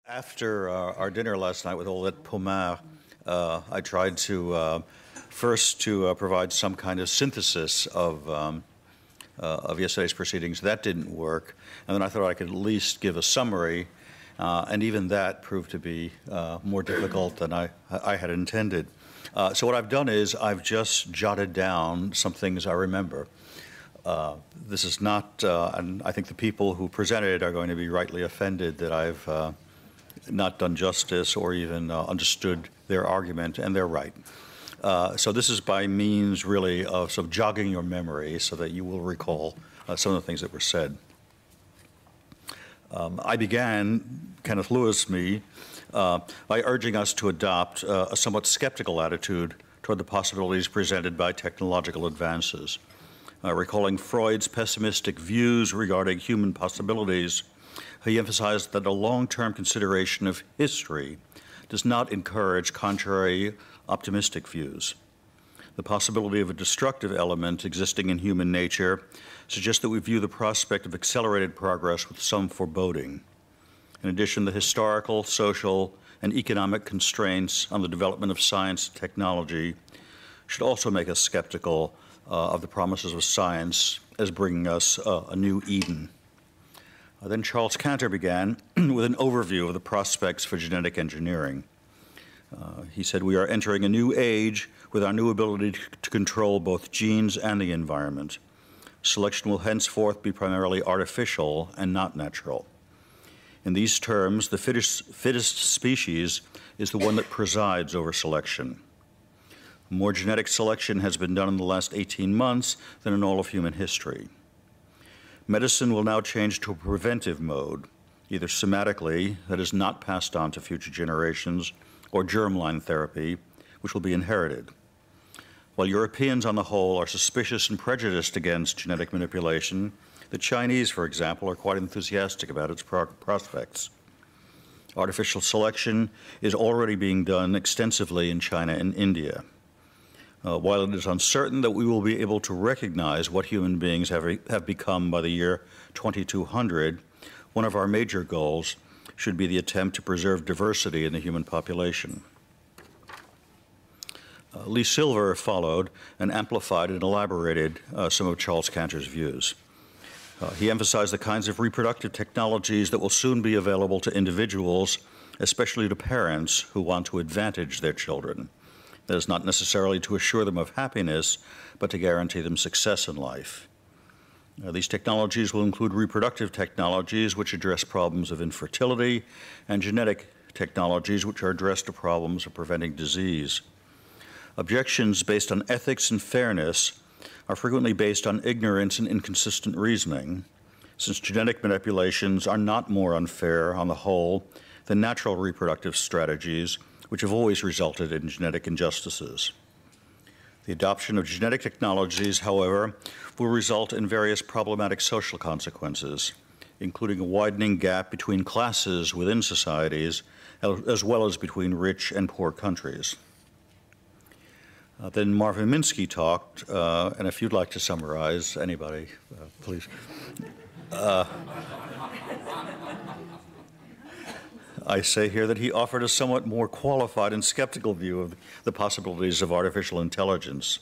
After our dinner last night with Olette Pomar, I tried to first to provide some kind of synthesis of yesterday's proceedings. That didn't work, and then I thought I could at least give a summary, and even that proved to be more difficult than I had intended. So what I've done is I've just jotted down some things I remember. This is not, and I think the people who presented are going to be rightly offended that I've not done justice or even understood their argument, and they're right. So this is by means, really, of sort of jogging your memory so that you will recall some of the things that were said. I began, Kenneth Lewis, by urging us to adopt a somewhat skeptical attitude toward the possibilities presented by technological advances. Recalling Freud's pessimistic views regarding human possibilities, he emphasized that a long-term consideration of history does not encourage contrary optimistic views. The possibility of a destructive element existing in human nature suggests that we view the prospect of accelerated progress with some foreboding. In addition, the historical, social, and economic constraints on the development of science and technology should also make us skeptical of the promises of science as bringing us a new Eden. Then Charles Kanter began with an overview of the prospects for genetic engineering. He said, "We are entering a new age with our new ability to control both genes and the environment. Selection will henceforth be primarily artificial and not natural. In these terms, the fittest species is the one that presides over selection. More genetic selection has been done in the last 18 months than in all of human history. Medicine will now change to a preventive mode, either somatically, that is not passed on to future generations, or germline therapy, which will be inherited. While Europeans on the whole are suspicious and prejudiced against genetic manipulation, the Chinese, for example, are quite enthusiastic about its prospects. Artificial selection is already being done extensively in China and India. While it is uncertain that we will be able to recognize what human beings have become by the year 2200, one of our major goals should be the attempt to preserve diversity in the human population." Lee Silver followed and amplified and elaborated some of Charles Kanter's views. He emphasized the kinds of reproductive technologies that will soon be available to individuals, especially to parents who want to advantage their children. That is not necessarily to assure them of happiness, but to guarantee them success in life. These technologies will include reproductive technologies, which address problems of infertility, and genetic technologies, which are addressed to problems of preventing disease. Objections based on ethics and fairness are frequently based on ignorance and inconsistent reasoning, since genetic manipulations are not more unfair on the whole than natural reproductive strategies, which have always resulted in genetic injustices. The adoption of genetic technologies, however, will result in various problematic social consequences, including a widening gap between classes within societies, as well as between rich and poor countries. Then Marvin Minsky talked, and if you'd like to summarize, anybody, please. I say here that he offered a somewhat more qualified and skeptical view of the possibilities of artificial intelligence.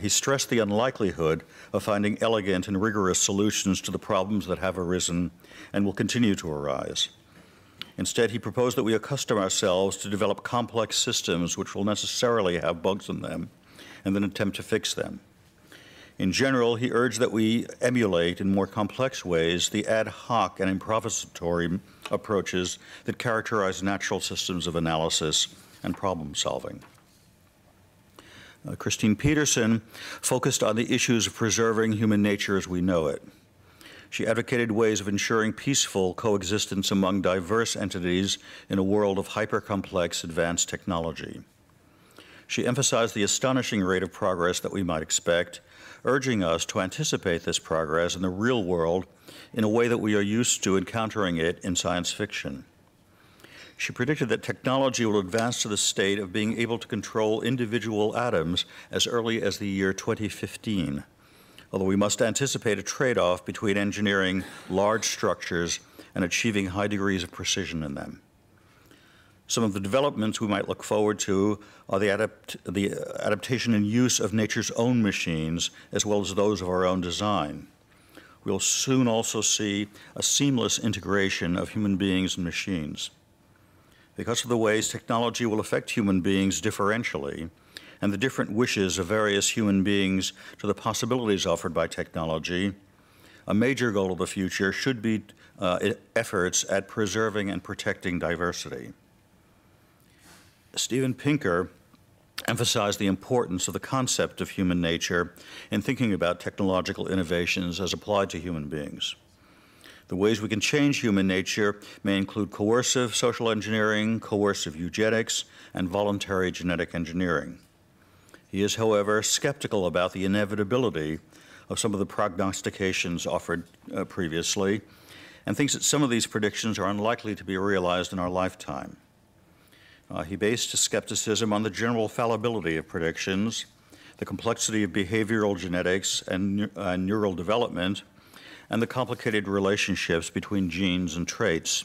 He stressed the unlikelihood of finding elegant and rigorous solutions to the problems that have arisen and will continue to arise. Instead, he proposed that we accustom ourselves to develop complex systems which will necessarily have bugs in them, and then attempt to fix them. In general, he urged that we emulate in more complex ways the ad hoc and improvisatory approaches that characterize natural systems of analysis and problem solving. Christine Peterson focused on the issues of preserving human nature as we know it. She advocated ways of ensuring peaceful coexistence among diverse entities in a world of hyper-complex advanced technology. She emphasized the astonishing rate of progress that we might expect, urging us to anticipate this progress in the real world in a way that we are used to encountering it in science fiction. She predicted that technology will advance to the state of being able to control individual atoms as early as the year 2015, although we must anticipate a trade-off between engineering large structures and achieving high degrees of precision in them. Some of the developments we might look forward to are the adaptation and use of nature's own machines, as well as those of our own design. We'll soon also see a seamless integration of human beings and machines. Because of the ways technology will affect human beings differentially, and the different wishes of various human beings to the possibilities offered by technology, a major goal of the future should be efforts at preserving and protecting diversity. Steven Pinker emphasized the importance of the concept of human nature in thinking about technological innovations as applied to human beings. The ways we can change human nature may include coercive social engineering, coercive eugenics, and voluntary genetic engineering. He is, however, skeptical about the inevitability of some of the prognostications offered previously, and thinks that some of these predictions are unlikely to be realized in our lifetime. He based his skepticism on the general fallibility of predictions, the complexity of behavioral genetics and neural development, and the complicated relationships between genes and traits,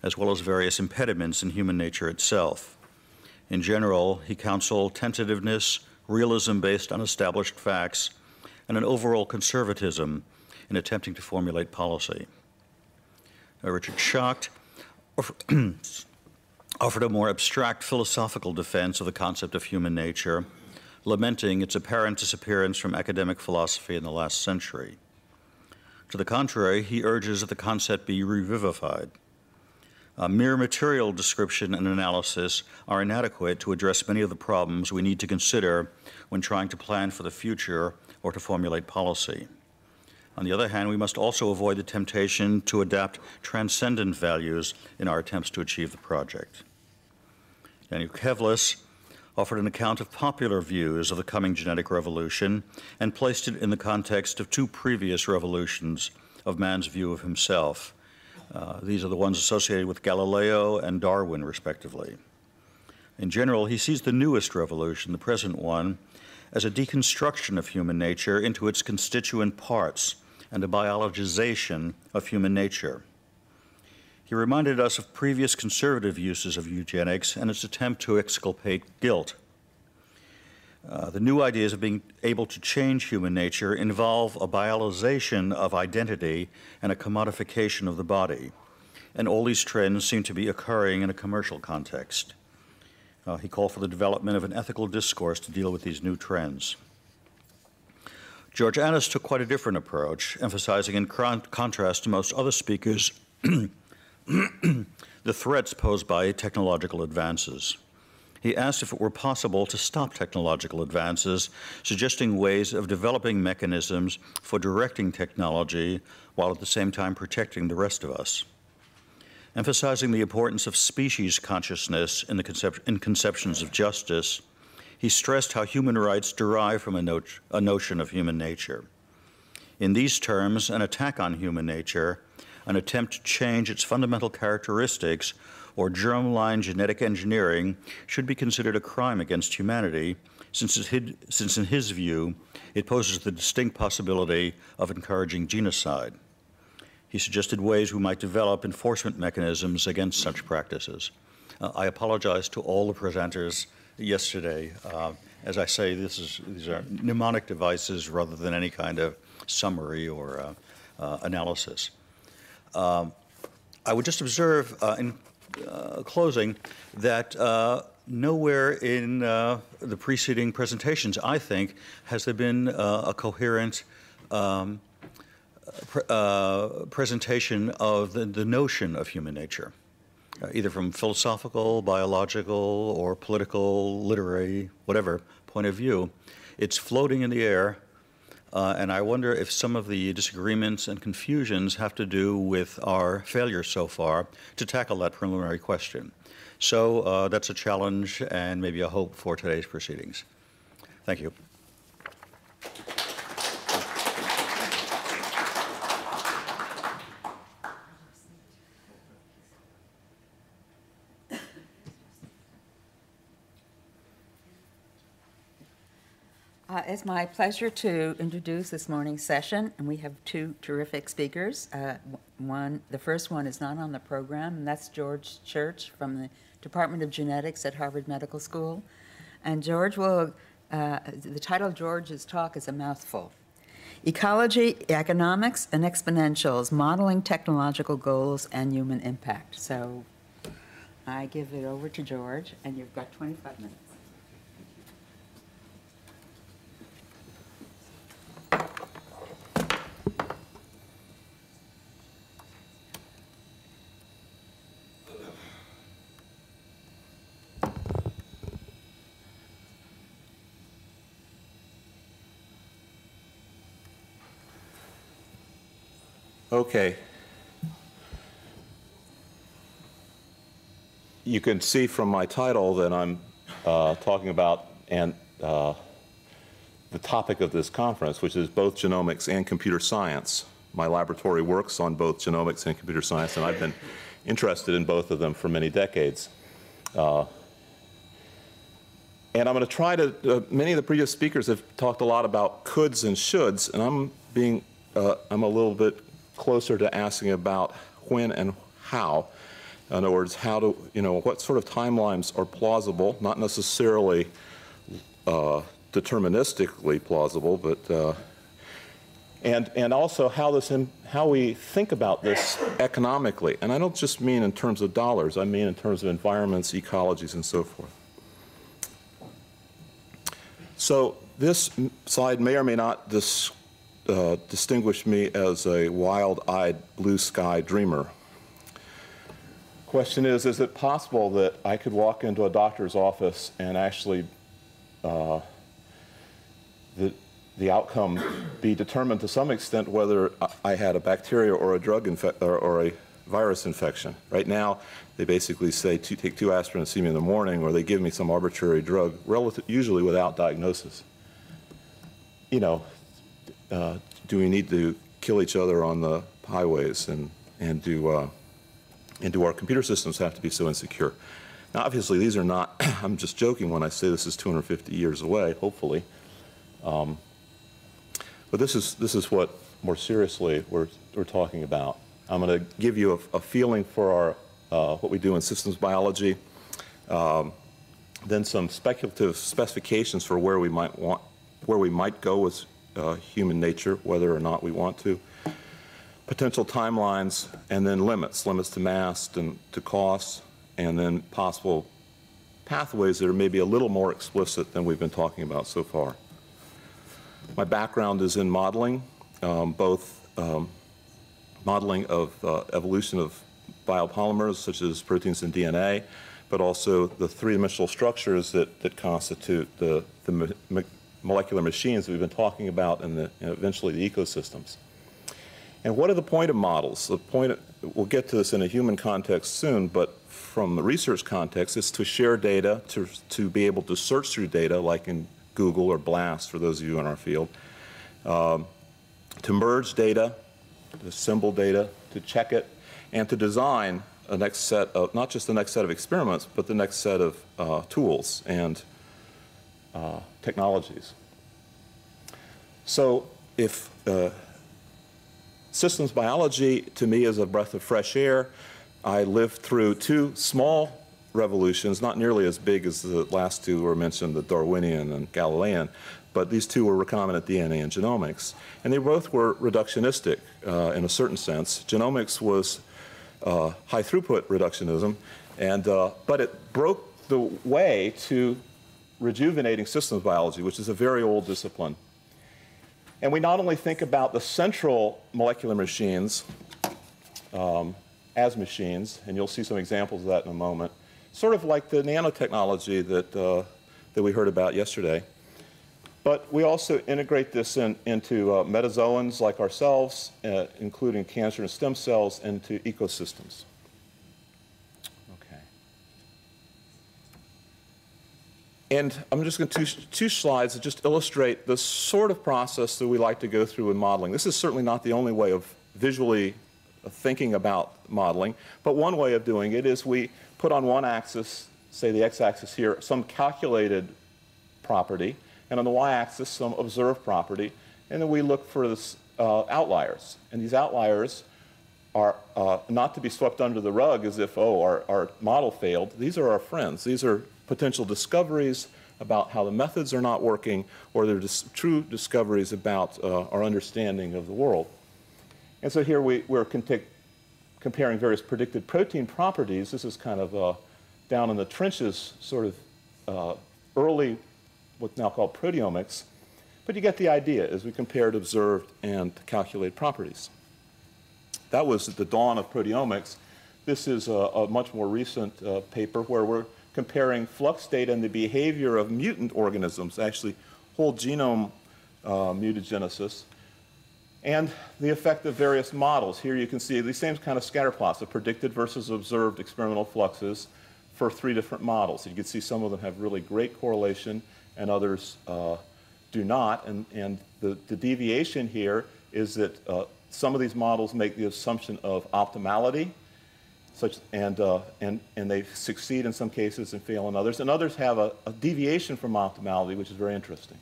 as well as various impediments in human nature itself. In general, he counseled tentativeness, realism based on established facts, and an overall conservatism in attempting to formulate policy. Richard Schacht offered a more abstract philosophical defense of the concept of human nature, lamenting its apparent disappearance from academic philosophy in the last century. To the contrary, he urges that the concept be revivified. Mere material description and analysis are inadequate to address many of the problems we need to consider when trying to plan for the future or to formulate policy. On the other hand, we must also avoid the temptation to adapt transcendent values in our attempts to achieve the project. Daniel Kevlis offered an account of popular views of the coming genetic revolution and placed it in the context of two previous revolutions of man's view of himself. These are the ones associated with Galileo and Darwin, respectively. In general, he sees the newest revolution, the present one, as a deconstruction of human nature into its constituent parts and a biologization of human nature. He reminded us of previous conservative uses of eugenics and its attempt to exculpate guilt. The new ideas of being able to change human nature involve a biologization of identity and a commodification of the body. And all these trends seem to be occurring in a commercial context. He called for the development of an ethical discourse to deal with these new trends. Georgeanna took quite a different approach, emphasizing in contrast to most other speakers the threats posed by technological advances. He asked if it were possible to stop technological advances, suggesting ways of developing mechanisms for directing technology while at the same time protecting the rest of us. Emphasizing the importance of species consciousness in conceptions of justice, he stressed how human rights derive from a notion of human nature. In these terms, an attack on human nature, an attempt to change its fundamental characteristics, or germline genetic engineering should be considered a crime against humanity, since in his view, it poses the distinct possibility of encouraging genocide. He suggested ways we might develop enforcement mechanisms against such practices. I apologize to all the presenters yesterday. As I say, these are mnemonic devices rather than any kind of summary or analysis. I would just observe in closing that nowhere in the preceding presentations, I think, has there been a coherent presentation of the notion of human nature, either from philosophical, biological, or political, literary, whatever point of view. It's floating in the air, and I wonder if some of the disagreements and confusions have to do with our failure so far to tackle that preliminary question. So that's a challenge and maybe a hope for today's proceedings. Thank you. It's my pleasure to introduce this morning's session, and we have two terrific speakers. The first one is not on the program, and that's George Church from the Department of Genetics at Harvard Medical School. And George will, the title of George's talk is a mouthful. Ecology, Economics, and Exponentials, Modeling Technological Goals and Human Impact. So I give it over to George, and you've got 25 minutes. Okay. You can see from my title that I'm talking about the topic of this conference, which is both genomics and computer science. My laboratory works on both genomics and computer science, and I've been interested in both of them for many decades. And I'm going to try to, many of the previous speakers have talked a lot about coulds and shoulds, and I'm a little bit closer to asking about when and how. In other words, what sort of timelines are plausible, not necessarily deterministically plausible, but and also how we think about this economically. And I don't just mean in terms of dollars, I mean in terms of environments, ecologies, and so forth. So this slide may or may not distinguish me as a wild-eyed, blue-sky dreamer. Question is it possible that I could walk into a doctor's office and actually the outcome be determined to some extent whether I had a bacteria or a drug or a virus infection? Right now, they basically say take 2 aspirin and see me in the morning, or they give me some arbitrary drug, usually without diagnosis. Do we need to kill each other on the highways, and do our computer systems have to be so insecure? Now, obviously, these are not. I'm just joking when I say this is 250 years away, hopefully. But this is what more seriously we're talking about. I'm going to give you a feeling for what we do in systems biology, then some speculative specifications for where we might go with human nature, whether or not we want to, potential timelines, and then limits to mass and to costs, and then possible pathways that are maybe a little more explicit than we've been talking about so far. My background is in modeling, both modeling of evolution of biopolymers, such as proteins and DNA, but also the three-dimensional structures that constitute the molecular machines that we've been talking about, and eventually the ecosystems. And what are the point of models? We'll get to this in a human context soon, but from the research context, it's to share data, to be able to search through data, like in Google or BLAST, for those of you in our field, to merge data, to assemble data, to check it, and to design a next set of, not just the next set of experiments, but the next set of tools and technologies. So if systems biology to me is a breath of fresh air, I lived through 2 small revolutions, not nearly as big as the last 2 were mentioned, the Darwinian and Galilean, but these 2 were recombinant DNA and genomics. And they both were reductionistic in a certain sense. Genomics was high throughput reductionism, but it broke the way to rejuvenating systems biology, which is a very old discipline. And we not only think about the central molecular machines as machines, and you'll see some examples of that in a moment, sort of like the nanotechnology that we heard about yesterday. But we also integrate this into metazoans like ourselves, including cancer and stem cells, into ecosystems. And I'm just going to two slides that just illustrate the sort of process that we like to go through in modeling. This is certainly not the only way of visually thinking about modeling, but one way of doing it is we put on one axis, say the x-axis here, some calculated property, and on the y-axis some observed property, and then we look for this, outliers. And these outliers are not to be swept under the rug as if, oh, our model failed. These are our friends. These are potential discoveries about how the methods are not working, or they're true discoveries about our understanding of the world. And so here we're comparing various predicted protein properties. This is kind of down in the trenches, sort of early, what's now called proteomics. But you get the idea as we compared observed and calculated properties. That was at the dawn of proteomics. This is a much more recent paper where we're comparing flux data and the behavior of mutant organisms, actually whole genome mutagenesis, and the effect of various models. Here you can see these same kind of scatter plots of predicted versus observed experimental fluxes for 3 different models. You can see some of them have really great correlation and others do not. And the deviation here is that some of these models make the assumption of optimality, and they succeed in some cases and fail in others. And others have a deviation from optimality, which is very interesting.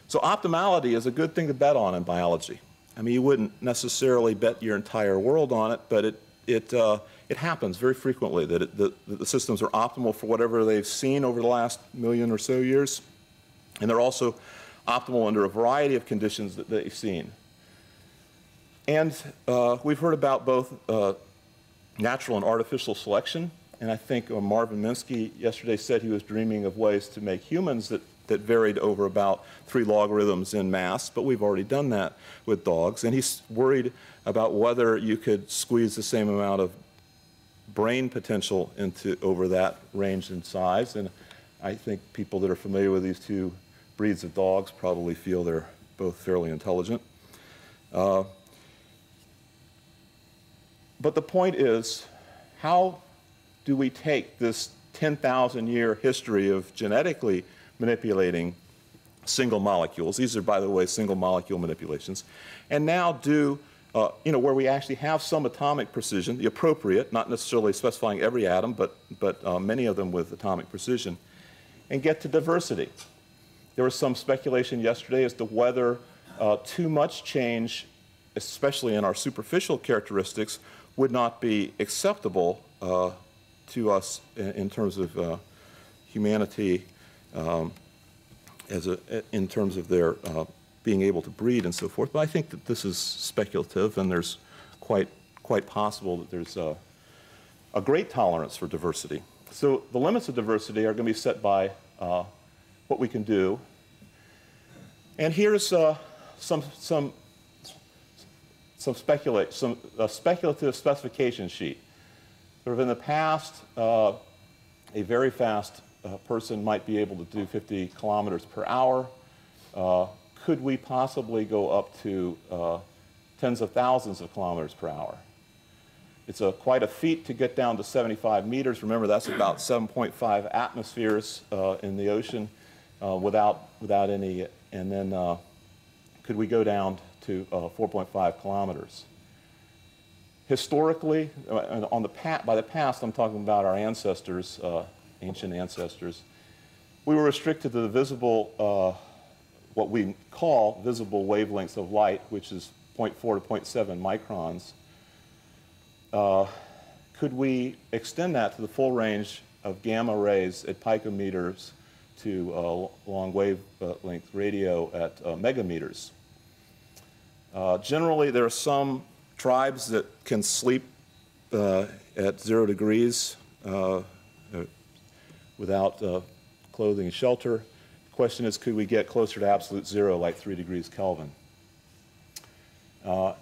So optimality is a good thing to bet on in biology. I mean, you wouldn't necessarily bet your entire world on it, but it happens very frequently that the systems are optimal for whatever they've seen over the last million or so years. And they're also optimal under a variety of conditions that they've seen. And we've heard about both natural and artificial selection. And I think Marvin Minsky yesterday said he was dreaming of ways to make humans that varied over about 3 logarithms in mass, but we've already done that with dogs. And he's worried about whether you could squeeze the same amount of brain potential over that range in size. And I think people that are familiar with these 2 breeds of dogs probably feel they're both fairly intelligent. But the point is, how do we take this 10,000-year history of genetically manipulating single molecules? These are, by the way, single molecule manipulations. And now do, where we actually have some atomic precision, the appropriate, not necessarily specifying every atom, but many of them with atomic precision, and get to diversity. There was some speculation yesterday as to whether too much change, especially in our superficial characteristics, would not be acceptable to us in terms of humanity, in terms of their being able to breed and so forth. But I think that this is speculative, and there's quite possible that there's a great tolerance for diversity. So the limits of diversity are going to be set by what we can do. And here's some speculative specification sheet. Sort of in the past, a very fast person might be able to do 50 kilometers per hour. Could we possibly go up to tens of thousands of kilometers per hour? It's quite a feat to get down to 75 meters. Remember, that's about 7.5 atmospheres in the ocean without any. And then could we go down to 4.5 kilometers? Historically, by the past, I'm talking about our ancestors, ancient ancestors. We were restricted to the visible, what we call visible wavelengths of light, which is 0.4 to 0.7 microns. Could we extend that to the full range of gamma rays at picometers to long wavelength radio at megameters? Generally, there are some tribes that can sleep at 0 degrees without clothing and shelter. The question is, could we get closer to absolute 0, like 3 degrees Kelvin?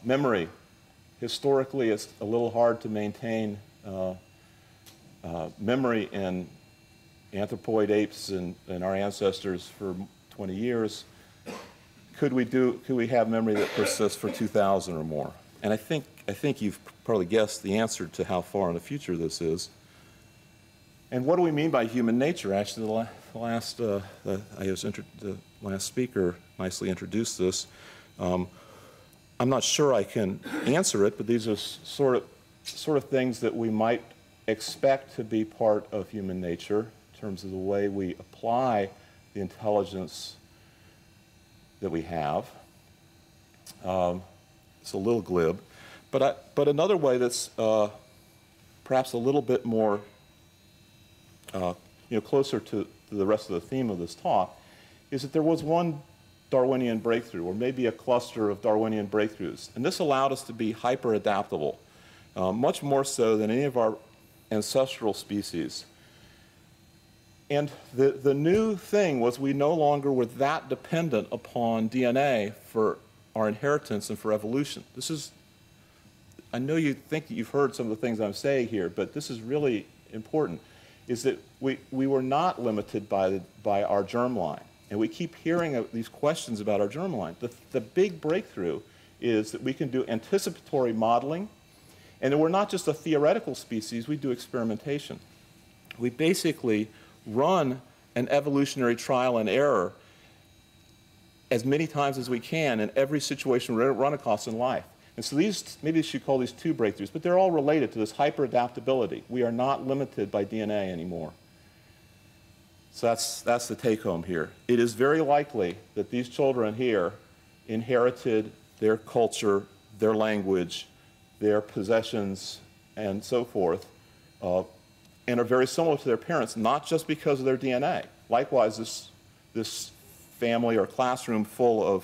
Memory. Historically, it's a little hard to maintain memory in anthropoid apes and our ancestors for 20 years. Could we have memory that persists for 2,000 or more? And I think you've probably guessed the answer to how far in the future this is. And what do we mean by human nature? Actually, the last speaker nicely introduced this. I'm not sure I can answer it, but these are sort of things that we might expect to be part of human nature in terms of the way we apply the intelligence that we have. It's a little glib. But another way that's perhaps a little bit more closer to the rest of the theme of this talk is that there was one Darwinian breakthrough, or maybe a cluster of Darwinian breakthroughs. And this allowed us to be hyper-adaptable, much more so than any of our ancestral species. And the new thing was we no longer were that dependent upon DNA for our inheritance and for evolution. This is, I know you think that you've heard some of the things I'm saying here, but this is really important, is that we were not limited by our germline. And we keep hearing these questions about our germline. The big breakthrough is that we can do anticipatory modeling, and that we're not just a theoretical species, we do experimentation. We basically run an evolutionary trial and error as many times as we can in every situation we run across in life. And so these, maybe you should call these two breakthroughs, but they're all related to this hyper-adaptability. We are not limited by DNA anymore. So that's the take-home here. It is very likely that these children here inherited their culture, their language, their possessions, and so forth, and are very similar to their parents, not just because of their DNA. Likewise, this family or classroom full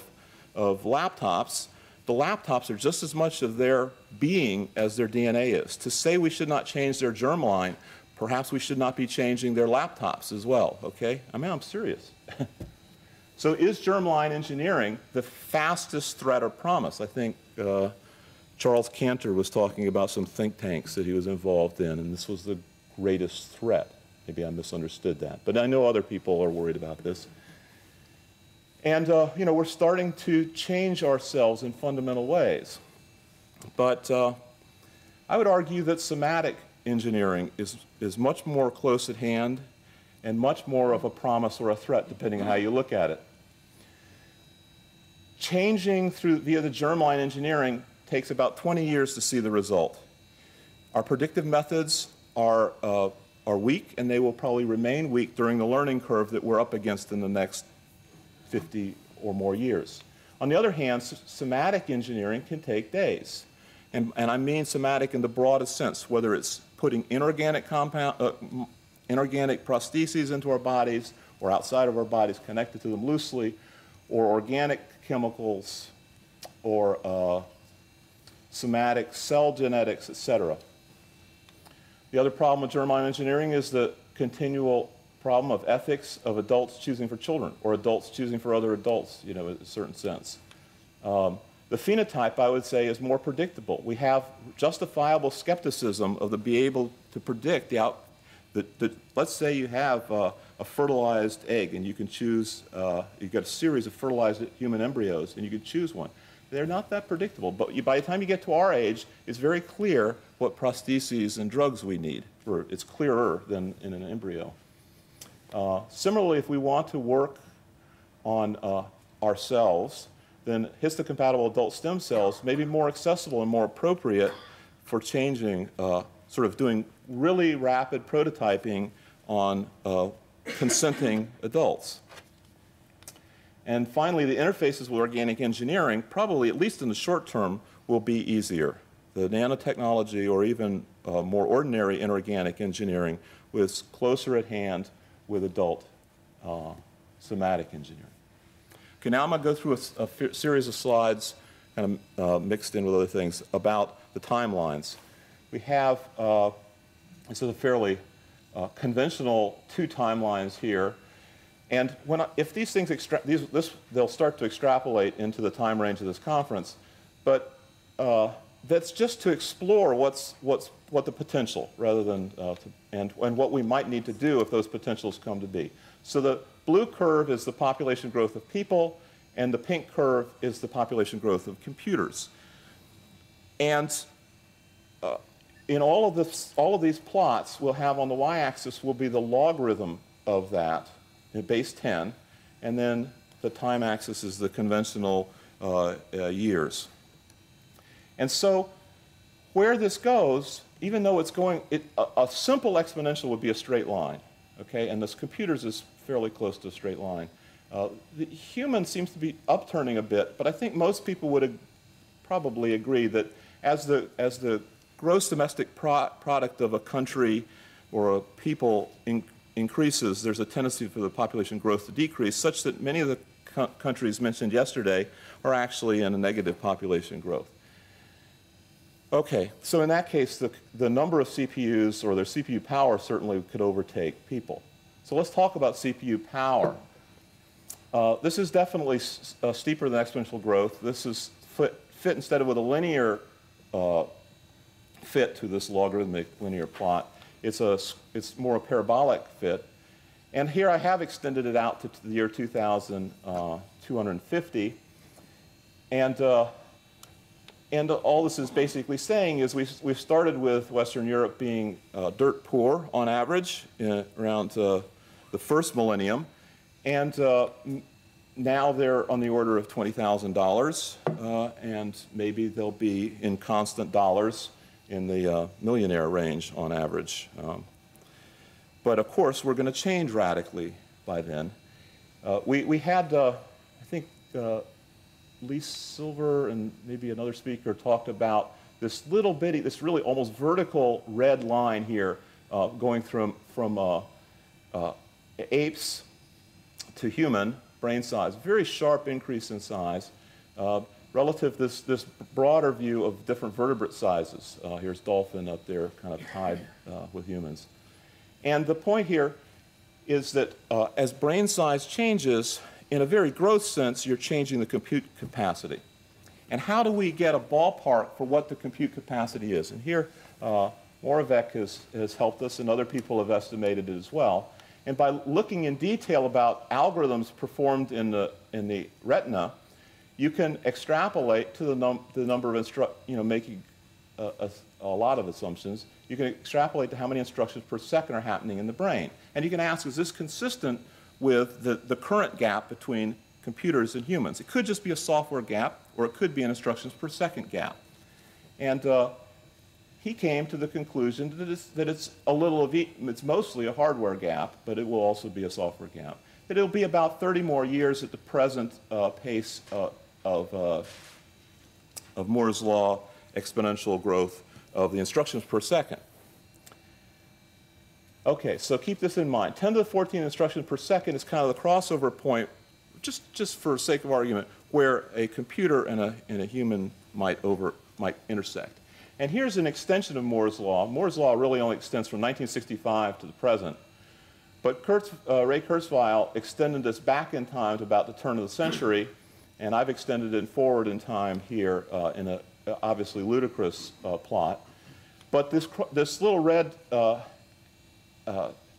of laptops, the laptops are just as much of their being as their DNA is. To say we should not change their germline, perhaps we should not be changing their laptops as well, okay? I mean, I'm serious. So is germline engineering the fastest threat or promise? I think Charles Kanter was talking about some think tanks that he was involved in, and this was the greatest threat. Maybe I misunderstood that, but I know other people are worried about this. And we're starting to change ourselves in fundamental ways. But I would argue that somatic engineering is much more close at hand and much more of a promise or a threat, depending on how you look at it. Changing via the germline engineering takes about 20 years to see the result. Our predictive methods are weak, and they will probably remain weak during the learning curve that we're up against in the next 50 or more years. On the other hand, somatic engineering can take days. And I mean somatic in the broadest sense, whether it's putting inorganic prostheses into our bodies or outside of our bodies connected to them loosely, or organic chemicals, or somatic cell genetics, etc. The other problem with germline engineering is the continual problem of ethics of adults choosing for children, or adults choosing for other adults, in a certain sense. The phenotype, I would say, is more predictable. We have justifiable skepticism of be able to predict let's say you have a fertilized egg, and you can choose, you've got a series of fertilized human embryos, and you can choose one. They're not that predictable, but by the time you get to our age, it's very clear what prostheses and drugs we need. It's clearer than in an embryo. Similarly, if we want to work on ourselves, then histocompatible adult stem cells may be more accessible and more appropriate for changing, sort of doing really rapid prototyping on consenting adults. And finally, the interfaces with organic engineering, probably, at least in the short term, will be easier. The nanotechnology, or even more ordinary inorganic engineering, was closer at hand with adult somatic engineering. Okay, now I'm going to go through a series of slides, kind of mixed in with other things, about the timelines. We have, this is a fairly conventional two timelines here. And if these things, they'll start to extrapolate into the time range of this conference. But that's just to explore what the potential, rather than, and what we might need to do if those potentials come to be. So the blue curve is the population growth of people, and the pink curve is the population growth of computers. And in all of these plots, we'll have on the y-axis will be the logarithm of that, base 10, and then the time axis is the conventional years. And so where this goes, even though it's going, a simple exponential would be a straight line, okay? And this computers is fairly close to a straight line. The human seems to be upturning a bit, but I think most people would probably agree that as the gross domestic product of a country or a people increases, there's a tendency for the population growth to decrease, such that many of the countries mentioned yesterday are actually in a negative population growth. Okay, so in that case, the number of CPUs or their CPU power certainly could overtake people. So let's talk about CPU power. This is definitely steeper than exponential growth. This is fit instead of with a linear fit to this logarithmic linear plot. It's more a parabolic fit. And here I have extended it out to the year 2250. And all this is basically saying is we've started with Western Europe being dirt poor on average around the first millennium. And now they're on the order of $20,000, and maybe they'll be in constant dollars in the millionaire range on average. But of course, we're going to change radically by then. We had, I think, Lee Silver and maybe another speaker talked about this little bitty, this really almost vertical red line here going from apes to human brain size. Very sharp increase in size relative to this broader view of different vertebrate sizes. Here's dolphin up there kind of tied with humans. And the point here is that as brain size changes, in a very gross sense, you're changing the compute capacity. And how do we get a ballpark for what the compute capacity is? And here, Moravec has helped us, and other people have estimated it as well. And by looking in detail about algorithms performed in the retina, you can extrapolate to the number of making a lot of assumptions. You can extrapolate to how many instructions per second are happening in the brain. And you can ask, is this consistent with the current gap between computers and humans? It could just be a software gap, or it could be an instructions per second gap. And he came to the conclusion that it's a little of it's mostly a hardware gap, but it will also be a software gap. That it'll be about 30 more years at the present pace of Moore's law exponential growth of the instructions per second. Okay, so keep this in mind. 10 to the 14 instructions per second is kind of the crossover point, just for sake of argument, where a computer and a human might intersect. And here's an extension of Moore's law. Moore's law really only extends from 1965 to the present. But Ray Kurzweil extended this back in time to about the turn of the century, and I've extended it forward in time here in a obviously ludicrous plot. But this little red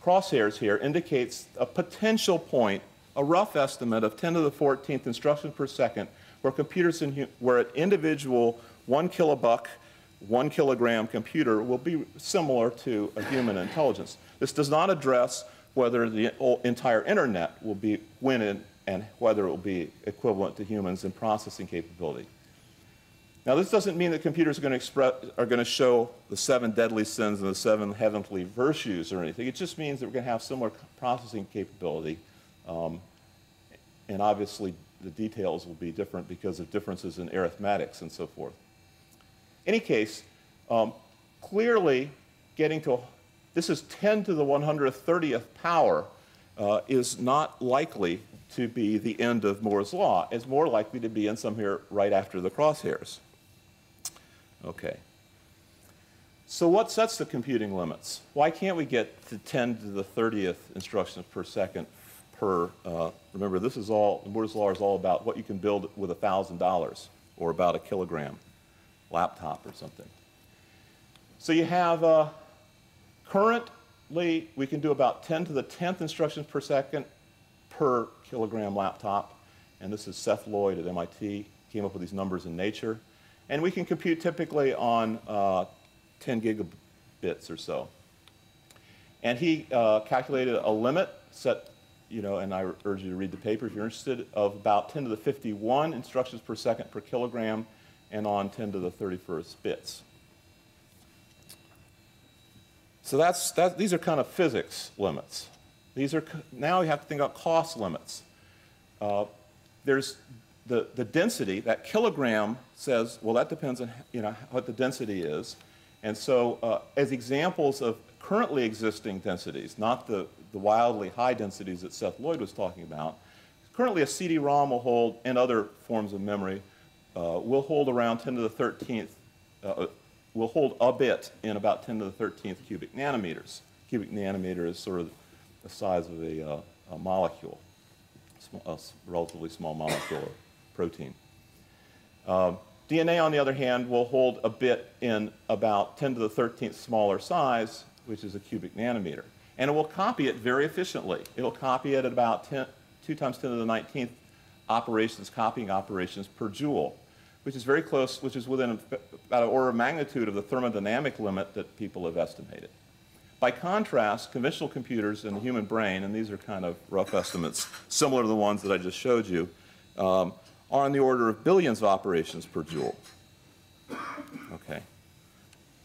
crosshairs here indicates a potential point, a rough estimate of 10 to the 14th instructions per second, where an individual 1 kilobuck, 1 kilogram computer will be similar to a human intelligence. This does not address whether the entire internet will be when and whether it will be equivalent to humans in processing capability. Now, this doesn't mean that computers are going to show the 7 deadly sins and the 7 heavenly virtues or anything. It just means that we're going to have similar processing capability. And obviously, the details will be different because of differences in arithmetics and so forth. In any case, clearly getting to, this is 10 to the 130th power is not likely to be the end of Moore's law. It's more likely to be in some here right after the crosshairs. Okay. So what sets the computing limits? Why can't we get to 10 to the 30th instructions per second per, remember this is all, Moore's law is all about what you can build with $1,000 or about a kilogram laptop or something. So you have, currently we can do about 10 to the 10th instructions per second per kilogram laptop. And this is Seth Lloyd at MIT, came up with these numbers in Nature. And we can compute typically on 10 gigabits or so. And he calculated a limit set, and I urge you to read the paper if you're interested, of about 10 to the 51 instructions per second per kilogram and on 10 to the 31st bits. So these are kind of physics limits. These are, now you have to think about cost limits. there's the density. That kilogram says, well, that depends on what the density is. And so as examples of currently existing densities, not the wildly high densities that Seth Lloyd was talking about, currently a CD-ROM will hold, and other forms of memory, will hold around 10 to the 13th, will hold a bit in about 10 to the 13th cubic nanometers. Cubic nanometer is sort of the size of a molecule, a relatively small molecule of protein. DNA, on the other hand, will hold a bit in about 10 to the 13th smaller size, which is a cubic nanometer. And it will copy it very efficiently. It'll copy it at about 2 times 10 to the 19th copying operations per joule, which is very close, which is within about an order of magnitude of the thermodynamic limit that people have estimated. By contrast, conventional computers in the human brain, and these are kind of rough estimates, similar to the ones that I just showed you, are on the order of billions of operations per joule. Okay.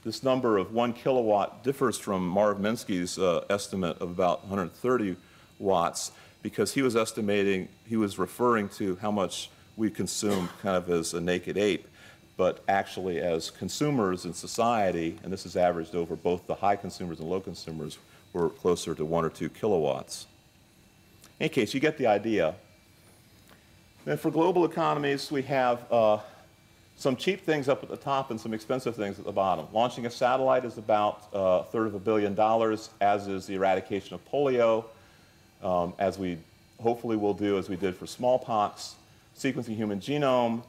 This number of 1 kilowatt differs from Marvin Minsky's estimate of about 130 watts because he was estimating, he was referring to how much we consume kind of as a naked ape, but actually as consumers in society, and this is averaged over both the high consumers and low consumers, we're closer to 1 or 2 kilowatts. In any case, you get the idea. Then for global economies, we have some cheap things up at the top and some expensive things at the bottom. Launching a satellite is about $1/3 billion, as is the eradication of polio, as we hopefully will do as we did for smallpox. Sequencing human genome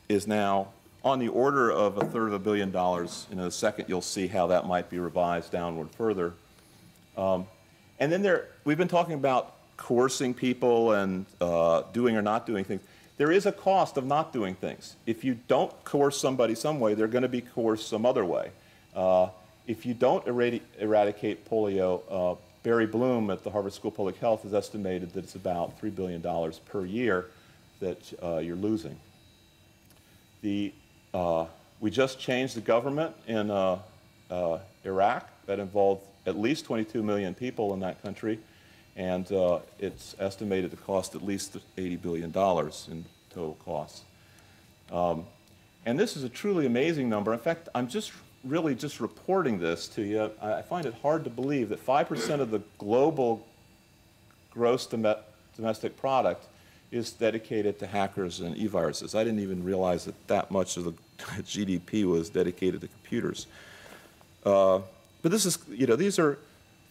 is now on the order of $1/3 billion. In a second, you'll see how that might be revised downward further. And then we've been talking about coercing people and doing or not doing things. There is a cost of not doing things. If you don't coerce somebody some way, they're going to be coerced some other way. If you don't eradicate polio, Barry Bloom at the Harvard School of Public Health has estimated that it's about $3 billion per year that you're losing. We just changed the government in Iraq. That involved at least 22 million people in that country, and it's estimated to cost at least $80 billion in total costs. And this is a truly amazing number. In fact, I'm really just reporting this to you. I find it hard to believe that 5% of the global gross domestic product is dedicated to hackers and e-viruses. I didn't even realize that that much of the GDP was dedicated to computers. But this is, these are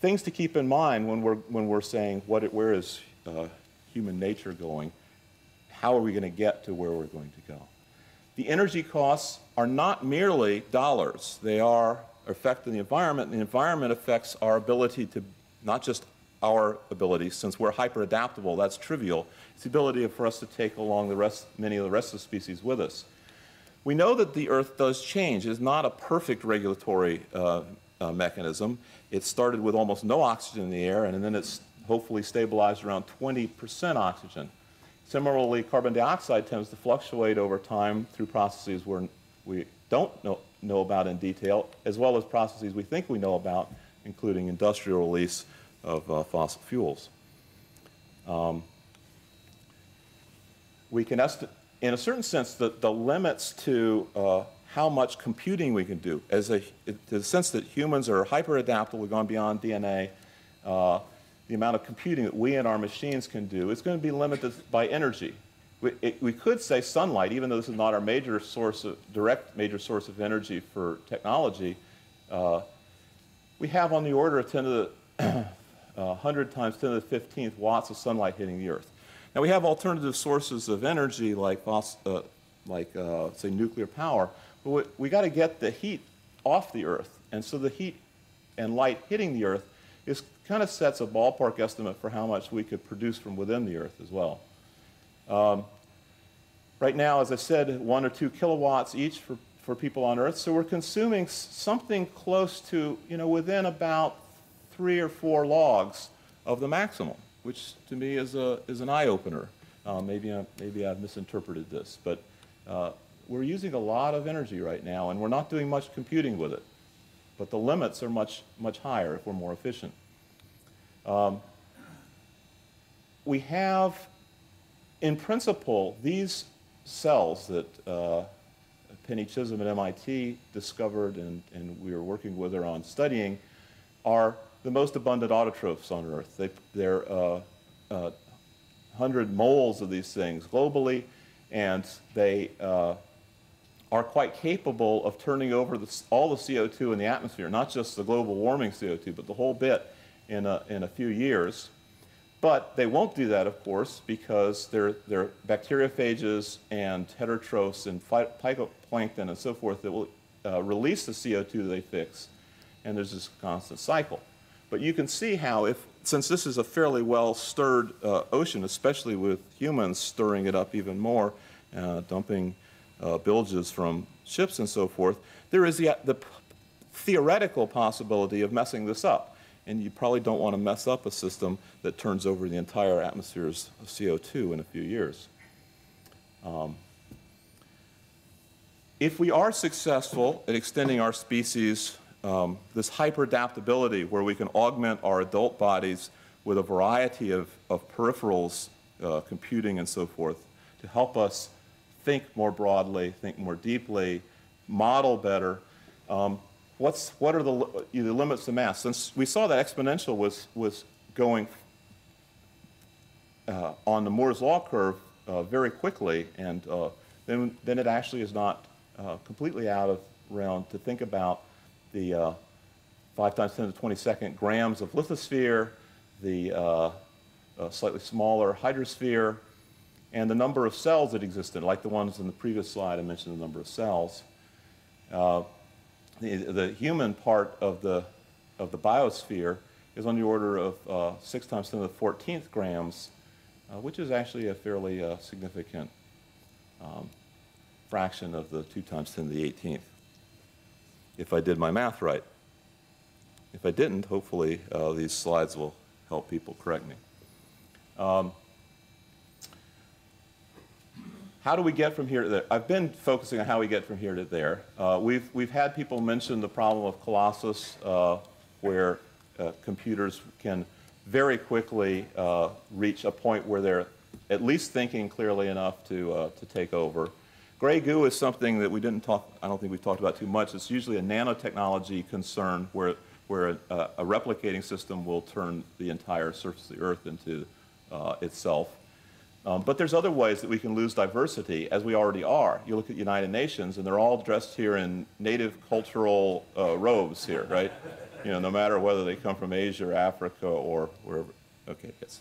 things to keep in mind when we're saying where is human nature going? How are we going to get to where we're going to go? The energy costs are not merely dollars. They are affecting the environment, and the environment affects our ability to, not just our ability, since we're hyper-adaptable, that's trivial. It's the ability for us to take along many of the rest of the species with us. We know that the Earth does change. It is not a perfect regulatory mechanism. It started with almost no oxygen in the air, and then it's hopefully stabilized around 20% oxygen. Similarly, carbon dioxide tends to fluctuate over time through processes where we don't know about in detail, as well as processes we think we know about, including industrial release of fossil fuels. We can estimate, in a certain sense, the limits to how much computing we can do, to the sense that humans are hyper-adaptable, we've gone beyond DNA, the amount of computing that we and our machines can do is going to be limited by energy. We could say sunlight, even though this is not our direct major source of energy for technology. We have on the order of 10 to the 100 times 10 to the 15th watts of sunlight hitting the Earth. Now we have alternative sources of energy like say nuclear power, but we got to get the heat off the Earth, and so the heat and light hitting the Earth kind of sets a ballpark estimate for how much we could produce from within the Earth as well. Right now, as I said, 1 or 2 kilowatts each for people on Earth, so we're consuming something close to, within about 3 or 4 logs of the maximum, which to me is an eye-opener. Maybe I've misinterpreted this, but we're using a lot of energy right now, and we're not doing much computing with it. But the limits are much higher if we're more efficient. We have in principle, these cells that Penny Chisholm at MIT discovered and we were working with her on studying are the most abundant autotrophs on Earth. They're 100 moles of these things globally, and they are quite capable of turning over all the CO2 in the atmosphere, not just the global warming CO2, but the whole bit in a few years. But they won't do that, of course, because they're bacteriophages and heterotrophs and phytoplankton and so forth that will release the CO2 they fix, and there's this constant cycle. But you can see how, since this is a fairly well-stirred ocean, especially with humans stirring it up even more, dumping bilges from ships and so forth, there is the theoretical possibility of messing this up. And you probably don't want to mess up a system that turns over the entire atmosphere's CO2 in a few years. If we are successful at extending our species, this hyperadaptability where we can augment our adult bodies with a variety of peripherals, computing and so forth, to help us think more broadly, think more deeply, model better, what are the limits to mass? Since we saw that exponential was going on the Moore's law curve very quickly, and then it actually is not completely out of realm to think about the 5 times 10 to the 22nd grams of lithosphere, the slightly smaller hydrosphere, and the number of cells that existed, like the ones in the previous slide I mentioned the number of cells. The human part of the biosphere is on the order of 6 times 10 to the 14th grams, which is actually a fairly significant fraction of the 2 times 10 to the 18th, if I did my math right. If I didn't, hopefully these slides will help people correct me. How do we get from here to there? I've been focusing on how we get from here to there. We've had people mention the problem of Colossus, where computers can very quickly reach a point where they're at least thinking clearly enough to take over. Gray goo is something that we didn't talk, I don't think we've talked about too much. It's usually a nanotechnology concern where a replicating system will turn the entire surface of the Earth into itself. But there's other ways that we can lose diversity, as we already are. You look at the United Nations, and they're all dressed here in native cultural robes here, right? You know, no matter whether they come from Asia or Africa or wherever. Okay, yes.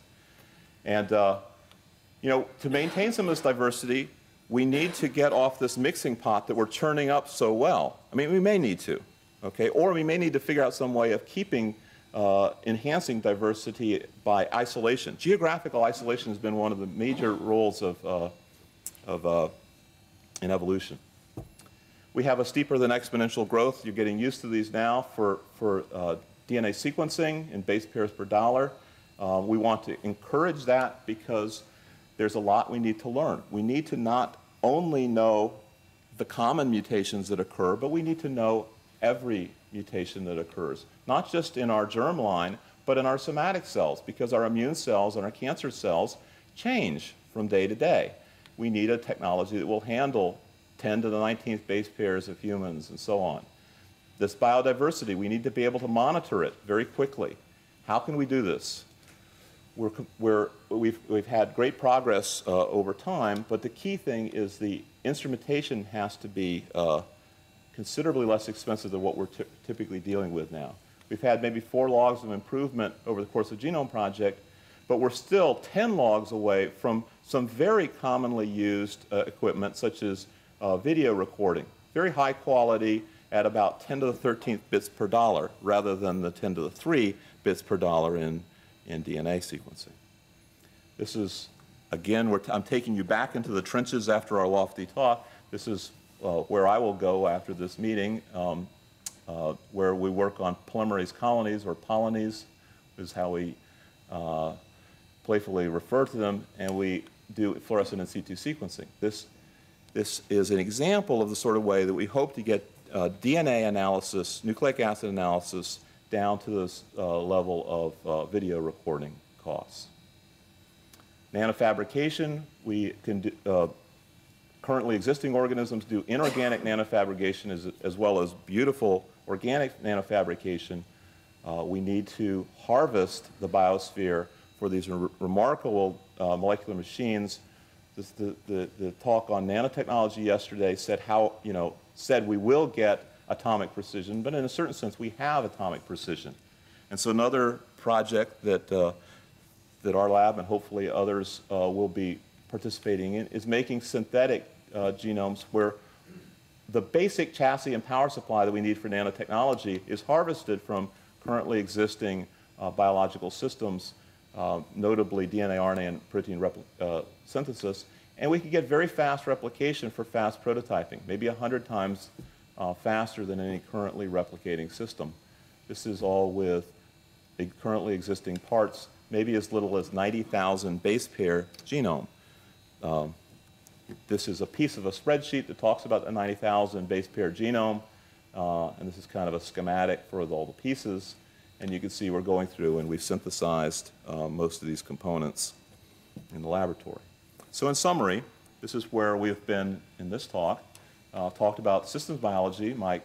And, you know, to maintain some of this diversity, we need to get off this mixing pot that we're churning up so well. I mean, we may need to, okay? Or we may need to figure out some way of keeping enhancing diversity by isolation. Geographical isolation has been one of the major roles in evolution. We have a steeper than exponential growth. You're getting used to these now for DNA sequencing in base pairs per dollar. We want to encourage that because there's a lot we need to learn. We need to not only know the common mutations that occur, but we need to know every mutation that occurs, not just in our germline, but in our somatic cells, because our immune cells and our cancer cells change from day to day. We need a technology that will handle 10 to the 19th base pairs of humans and so on. This biodiversity, we need to be able to monitor it very quickly. How can we do this? We've had great progress over time, but the key thing is the instrumentation has to be considerably less expensive than what we're typically dealing with now. We've had maybe 4 logs of improvement over the course of the Genome Project, but we're still 10 logs away from some very commonly used equipment, such as video recording. Very high quality at about 10 to the 13th bits per dollar, rather than the 10 to the 3 bits per dollar in DNA sequencing. This is, again, I'm taking you back into the trenches after our lofty talk. This is where I will go after this meeting, where we work on polymerase colonies, or polonies is how we playfully refer to them, and we do fluorescent in situ sequencing. This is an example of the sort of way that we hope to get DNA analysis, nucleic acid analysis, down to this level of video recording costs. Nanofabrication, we can do, currently existing organisms do inorganic nanofabrication as well as beautiful organic nanofabrication. We need to harvest the biosphere for these remarkable molecular machines. The talk on nanotechnology yesterday said said we will get atomic precision, but in a certain sense we have atomic precision. And so another project that our lab and hopefully others will be participating in is making synthetic genomes where the basic chassis and power supply that we need for nanotechnology is harvested from currently existing biological systems, notably DNA, RNA, and protein synthesis, and we can get very fast replication for fast prototyping, maybe 100 times faster than any currently replicating system. This is all with currently existing parts, maybe as little as 90,000 base pair genome. This is a piece of a spreadsheet that talks about the 90,000 base pair genome, and this is kind of a schematic for all the pieces. And you can see we're going through and we've synthesized most of these components in the laboratory. So in summary, this is where we've been in this talk. Talked about systems biology, my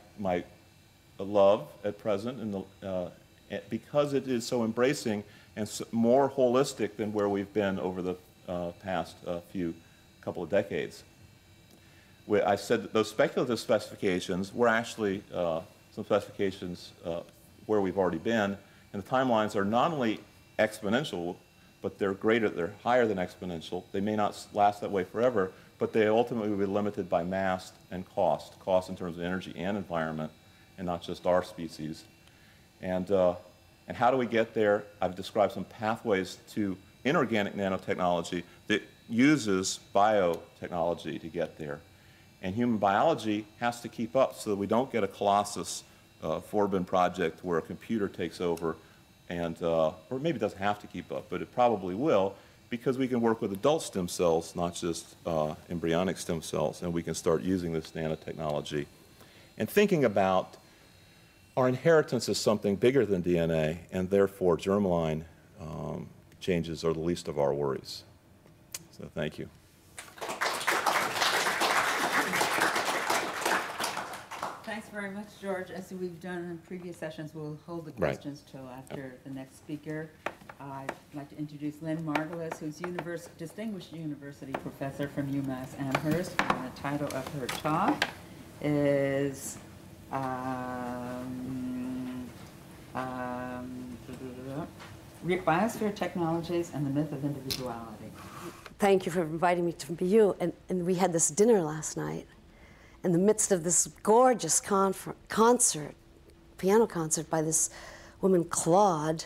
love at present, and because it is so embracing and more holistic than where we've been over the past couple of decades. I said that those speculative specifications were actually some specifications where we've already been, and the timelines are not only exponential, but they're higher than exponential. They may not last that way forever, but they ultimately will be limited by mass and cost in terms of energy and environment, and not just our species. And how do we get there? I've described some pathways to inorganic nanotechnology that uses biotechnology to get there. And human biology has to keep up so that we don't get a Colossus Forbin project where a computer takes over and, or maybe it doesn't have to keep up, but it probably will, because we can work with adult stem cells, not just embryonic stem cells, and we can start using this nanotechnology. And thinking about our inheritance as something bigger than DNA, and therefore germline changes are the least of our worries. So thank you. Thanks very much, George. As we've done in previous sessions, we'll hold the questions till after the next speaker. I'd like to introduce Lynn Margulis, who's Distinguished University Professor from UMass Amherst, and the title of her talk is Biospheric Technologies and the Myth of Individuality. Thank you for inviting me to BU. And we had this dinner last night in the midst of this gorgeous concert, piano concert by this woman, Claude,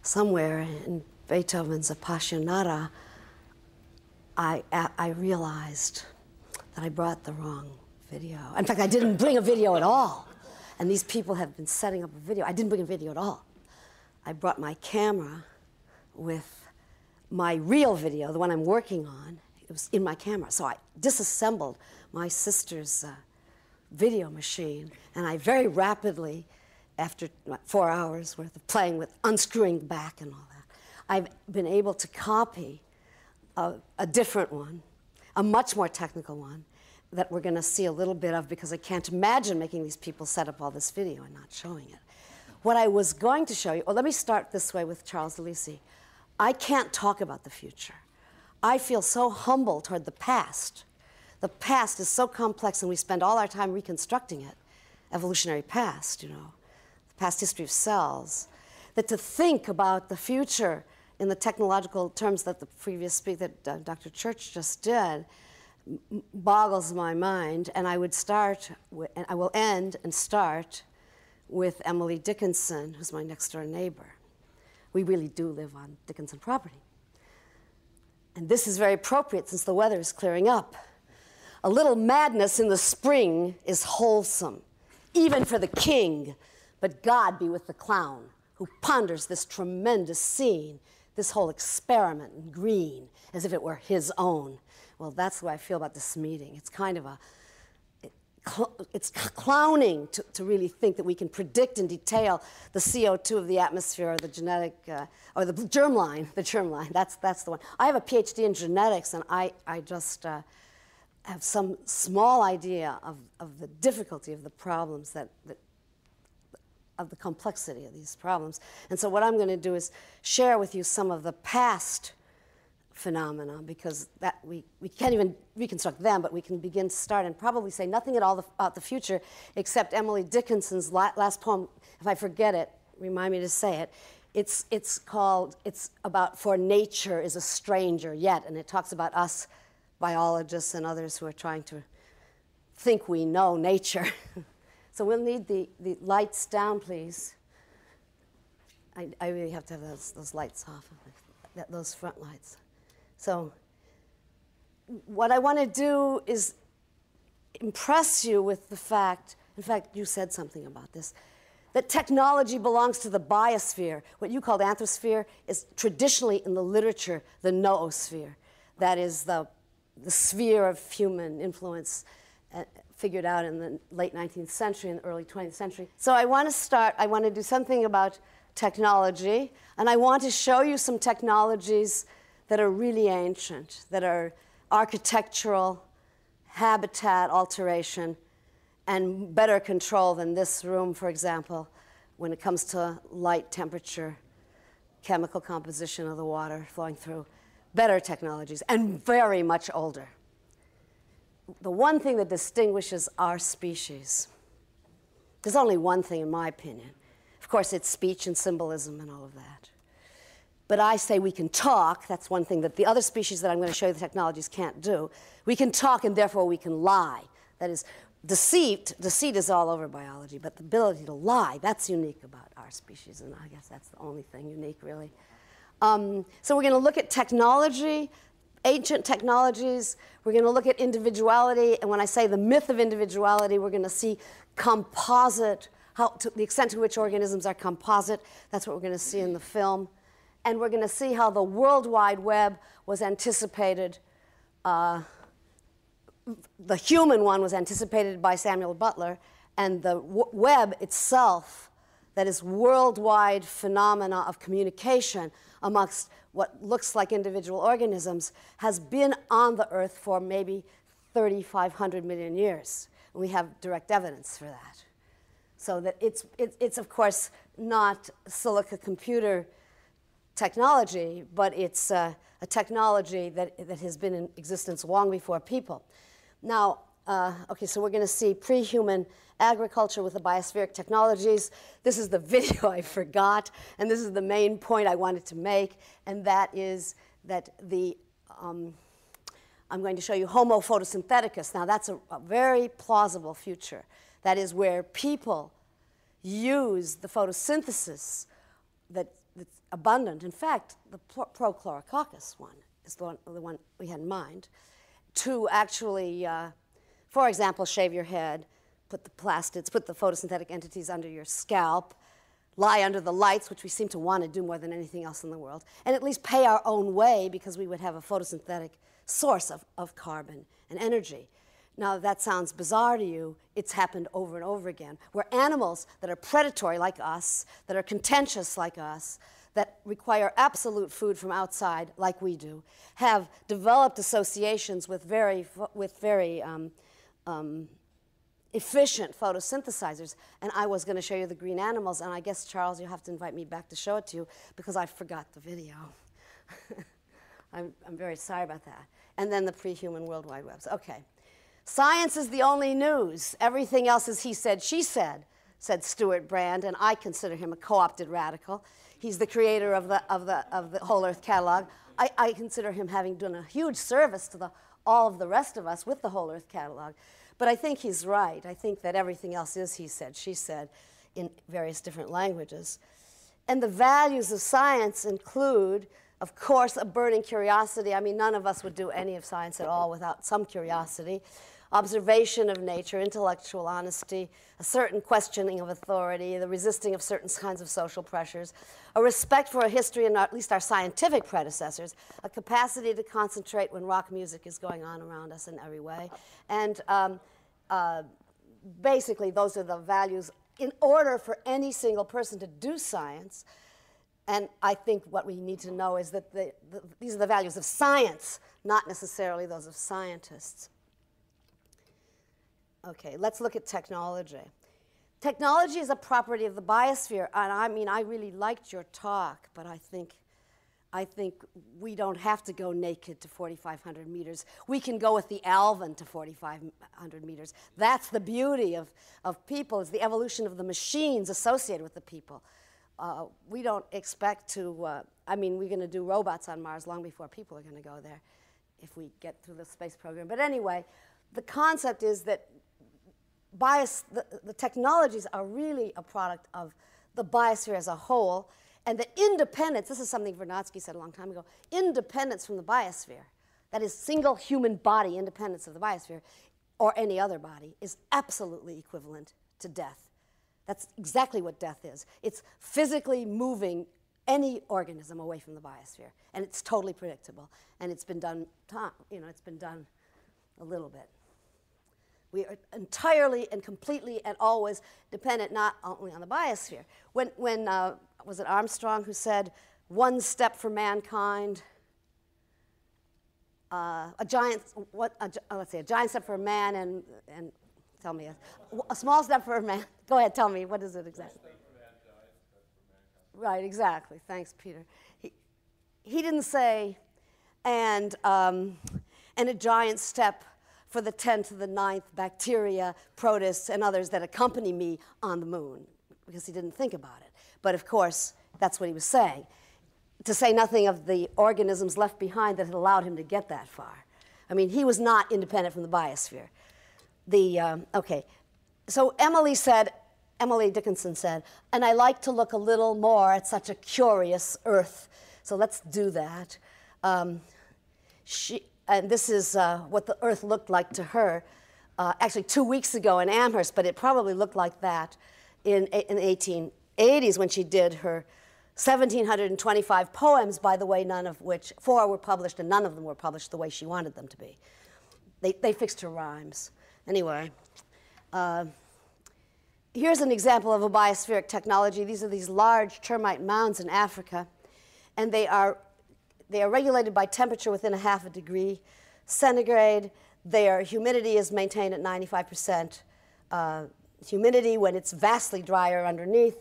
somewhere in Beethoven's Appassionata. I realized that I brought the wrong video. In fact, I didn't bring a video at all. And these people have been setting up a video. I didn't bring a video at all. I brought my camera with my real video, the one I'm working on. It was in my camera. So I disassembled my sister's video machine, and I very rapidly, after 4 hours worth of playing with unscrewing back and all that, I've been able to copy a different one, a much more technical one, that we're going to see a little bit of, because I can't imagine making these people set up all this video and not showing it. What I was going to show you, let me start this way with Charles DeLisi. I can't talk about the future. I feel so humble toward the past. The past is so complex, and we spend all our time reconstructing it, evolutionary past, you know, the past history of cells, that to think about the future in the technological terms that the previous speaker, that Dr. Church just did, boggles my mind. And I would start with, and I will end and start with Emily Dickinson, who's my next door neighbor. We really do live on Dickinson property. And this is very appropriate since the weather is clearing up. A little madness in the spring is wholesome, even for the king, but God be with the clown who ponders this tremendous scene, this whole experiment in green, as if it were his own. Well, that's the way I feel about this meeting. It's kind of it's clowning to really think that we can predict in detail the CO2 of the atmosphere or the genetic, or the germline, that's the one. I have a PhD in genetics, and I just have some small idea of the difficulty of the problems of the complexity of these problems. And so what I'm going to do is share with you some of the past phenomena, because that we can't even reconstruct them, but we can begin to start and probably say nothing at all about the future, except Emily Dickinson's last poem. If I forget it, remind me to say it. It's about "For nature is a stranger yet," and it talks about us biologists and others who are trying to think we know nature. So we'll need the lights down, please. I really have to have those lights off, those front lights. So what I want to do is impress you with the fact, in fact, you said something about this, that technology belongs to the biosphere. What you called anthrosphere is traditionally in the literature the noosphere. That is the sphere of human influence figured out in the late 19th century and the early 20th century. So I want to do something about technology, and I want to show you some technologies that are really ancient, that are architectural, habitat alteration, and better control than this room, for example, when it comes to light, temperature, chemical composition of the water flowing through. Better technologies, and very much older. The one thing that distinguishes our species, there's only one thing in my opinion. Of course, it's speech and symbolism and all of that. But I say we can talk. That's one thing that the other species that I'm going to show you the technologies can't do. We can talk, and therefore we can lie. That is, deceit is all over biology, but the ability to lie, that's unique about our species, and I guess that's the only thing unique, really. So we're going to look at technology, ancient technologies. We're going to look at individuality, and when I say the myth of individuality, we're going to see composite, to the extent to which organisms are composite. That's what we're going to see in the film. And we're going to see how the World Wide Web was anticipated. The human one was anticipated by Samuel Butler, and the web itself, that is worldwide phenomena of communication amongst what looks like individual organisms, has been on the Earth for maybe 3,500 million years. And we have direct evidence for that. So that it's of course, not silica computer technology, but it's a technology that has been in existence long before people. Now, okay, so we're going to see pre-human agriculture with the biospheric technologies. This is the video I forgot, and this is the main point I wanted to make, and that is that I'm going to show you Homo photosyntheticus. Now, that's a very plausible future. That is where people use the photosynthesis that's abundant. In fact, the prochlorococcus one is the one we had in mind, to actually, for example, shave your head, put the plastids, put the photosynthetic entities under your scalp, lie under the lights, which we seem to want to do more than anything else in the world, and at least pay our own way because we would have a photosynthetic source of carbon and energy. Now, that sounds bizarre to you. It's happened over and over again, where animals that are predatory like us, that are contentious like us, that require absolute food from outside like we do, have developed associations with very efficient photosynthesizers. And I was going to show you the green animals, and I guess, Charles, you'll have to invite me back to show it to you because I forgot the video. I'm very sorry about that. And then the pre-human World Wide Webs. Okay. Science is the only news. Everything else is he said, she said Stuart Brand, and I consider him a co-opted radical. He's the creator of the Whole Earth Catalog. I consider him having done a huge service to all of the rest of us with the Whole Earth Catalog. But I think he's right. I think that everything else is he said, she said, in various different languages. And the values of science include, of course, a burning curiosity. I mean, none of us would do any of science at all without some curiosity. Observation of nature, intellectual honesty, a certain questioning of authority, the resisting of certain kinds of social pressures, a respect for a history and at least our scientific predecessors, a capacity to concentrate when rock music is going on around us in every way, and basically, those are the values in order for any single person to do science. And I think what we need to know is that these are the values of science, not necessarily those of scientists. Okay, let's look at technology. Technology is a property of the biosphere. And I mean, I really liked your talk, but I think we don't have to go naked to 4,500 meters. We can go with the Alvin to 4,500 meters. That's the beauty of people, is the evolution of the machines associated with the people. We don't expect to, I mean, we're going to do robots on Mars long before people are going to go there if we get through the space program. But anyway, the concept is that the technologies are really a product of the biosphere as a whole, and that independence, this is something Vernadsky said a long time ago, independence from the biosphere, that is single human body independence of the biosphere, or any other body, is absolutely equivalent to death. That's exactly what death is. It's physically moving any organism away from the biosphere, and it's totally predictable. And it's been done, it's been done a little bit. We are entirely and completely and always dependent not only on the biosphere. When was it Armstrong who said, "One step for mankind, a giant step for man, and tell me a small step for man." Go ahead, tell me, what is it exactly? Right, exactly. Thanks, Peter. He didn't say, and a giant step for the 10 to the 9th bacteria, protists, and others that accompany me on the moon, because he didn't think about it. But of course, that's what he was saying, to say nothing of the organisms left behind that had allowed him to get that far. I mean, he was not independent from the biosphere. Okay, so Emily Dickinson said, and I like to look a little more at such a curious Earth. So let's do that. And this is what the Earth looked like to her, actually 2 weeks ago in Amherst, but it probably looked like that in the 1880s when she did her 1,725 poems, by the way, none of which, 4 were published, and none of them were published the way she wanted them to be. They fixed her rhymes. Anyway, here's an example of a biospheric technology. These are these large termite mounds in Africa, and they are regulated by temperature within 0.5 degree centigrade. Their humidity is maintained at 95% humidity when it's vastly drier underneath,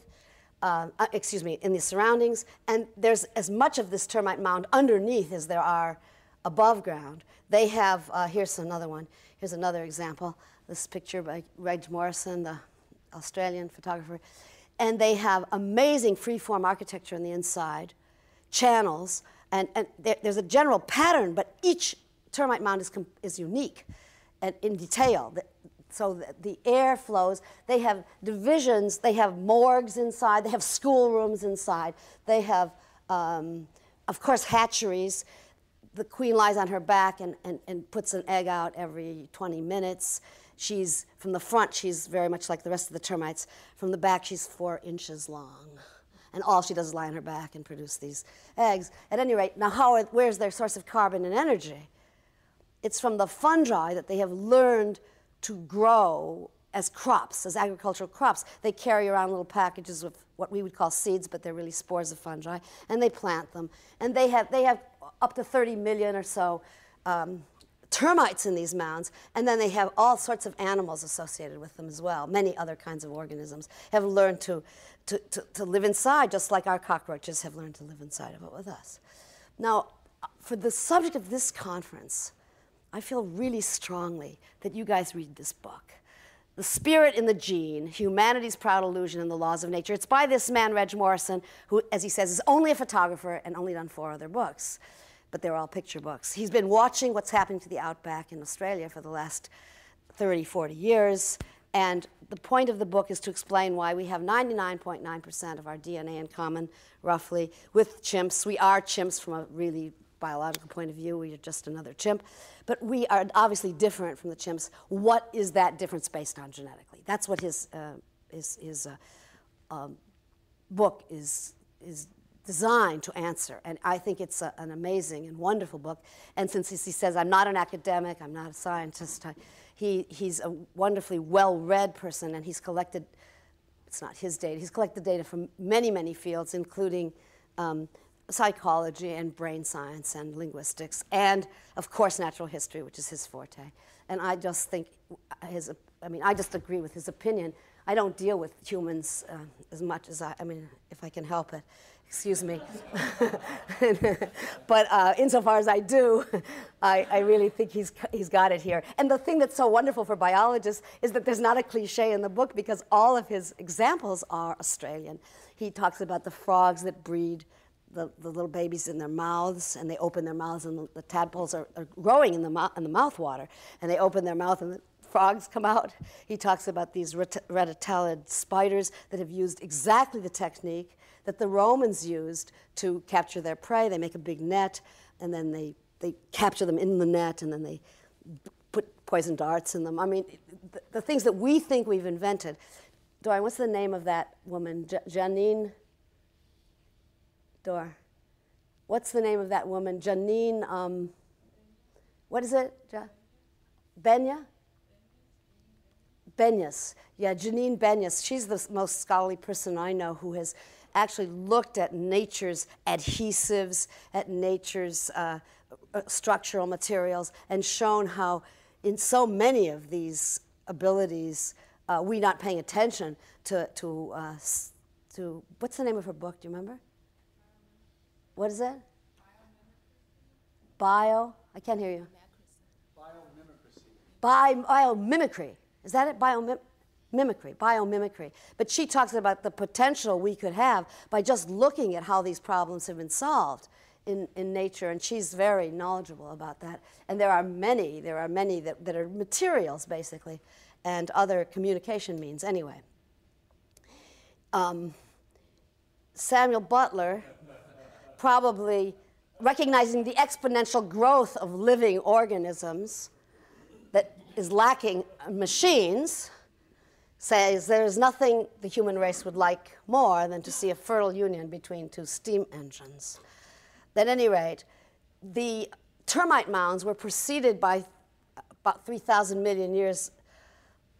in the surroundings. And there's as much of this termite mound underneath as there are above ground. They have, here's another one. Here's another example. This picture by Reg Morrison, the Australian photographer. And they have amazing free-form architecture on the inside, channels, and there's a general pattern, but each termite mound is unique and in detail. So the air flows. They have divisions. They have morgues inside. They have schoolrooms inside. They have, of course, hatcheries. The queen lies on her back and puts an egg out every 20 minutes. From the front, she's very much like the rest of the termites. From the back, she's 4 inches long. And all she does is lie on her back and produce these eggs. At any rate, now where's their source of carbon and energy? It's from the fungi that they have learned to grow as crops, as agricultural crops. They carry around little packages of what we would call seeds, but they're really spores of fungi, and they plant them. And they have up to 30 million or so termites in these mounds, and then they have all sorts of animals associated with them as well. Many other kinds of organisms have learned to live inside, just like our cockroaches have learned to live inside of it with us. Now, for the subject of this conference, I feel really strongly that you guys read this book. The Spirit in the Gene, Humanity's Proud Illusion and the Laws of Nature. It's by this man, Reg Morrison, who, as he says, is only a photographer and only done 4 other books. But they're all picture books. He's been watching what's happening to the outback in Australia for the last 30, 40 years. And the point of the book is to explain why we have 99.9% of our DNA in common, roughly, with chimps. We are chimps from a really biological point of view. We are just another chimp. But we are obviously different from the chimps. What is that difference based on genetically? That's what his book is designed to answer. And I think it's an amazing and wonderful book. And since he says, I'm not an academic, I'm not a scientist, he's a wonderfully well-read person, and he's collected, it's not his data, he's collected data from many, many fields, including psychology and brain science and linguistics, and of course natural history, which is his forte. And I just think I just agree with his opinion. I don't deal with humans as much as I mean, if I can help it. Excuse me. But insofar as I do, I really think he's got it here. And the thing that's so wonderful for biologists is that there's not a cliche in the book, because all of his examples are Australian. He talks about the frogs that breed the little babies in their mouths, and they open their mouths, and the tadpoles are growing in the mouth water, and they open their mouth, and the frogs come out. He talks about these reticellid spiders that have used exactly the technique that the Romans used to capture their prey. They make a big net, and then they capture them in the net, and then they put poison darts in them. I mean, the things that we think we've invented. Dorian, what's the name of that woman? Janine? Dor. What's the name of that woman? Janine, what is it? Benya? Benyus. Yeah, Janine Benyus. She's the most scholarly person I know who has actually looked at nature's adhesives, at nature's structural materials, and shown how in so many of these abilities, we not paying attention to what's the name of her book? Do you remember? What is it? I can't hear you. Biomimicry. Is that it? Biomimicry. But she talks about the potential we could have by just looking at how these problems have been solved in nature, and she's very knowledgeable about that. And there are many that are materials, basically, and other communication means. Anyway, Samuel Butler, probably recognizing the exponential growth of living organisms that is lacking machines, says there's nothing the human race would like more than to see a fertile union between two steam engines. At any rate, the termite mounds were preceded by about 3,000 million years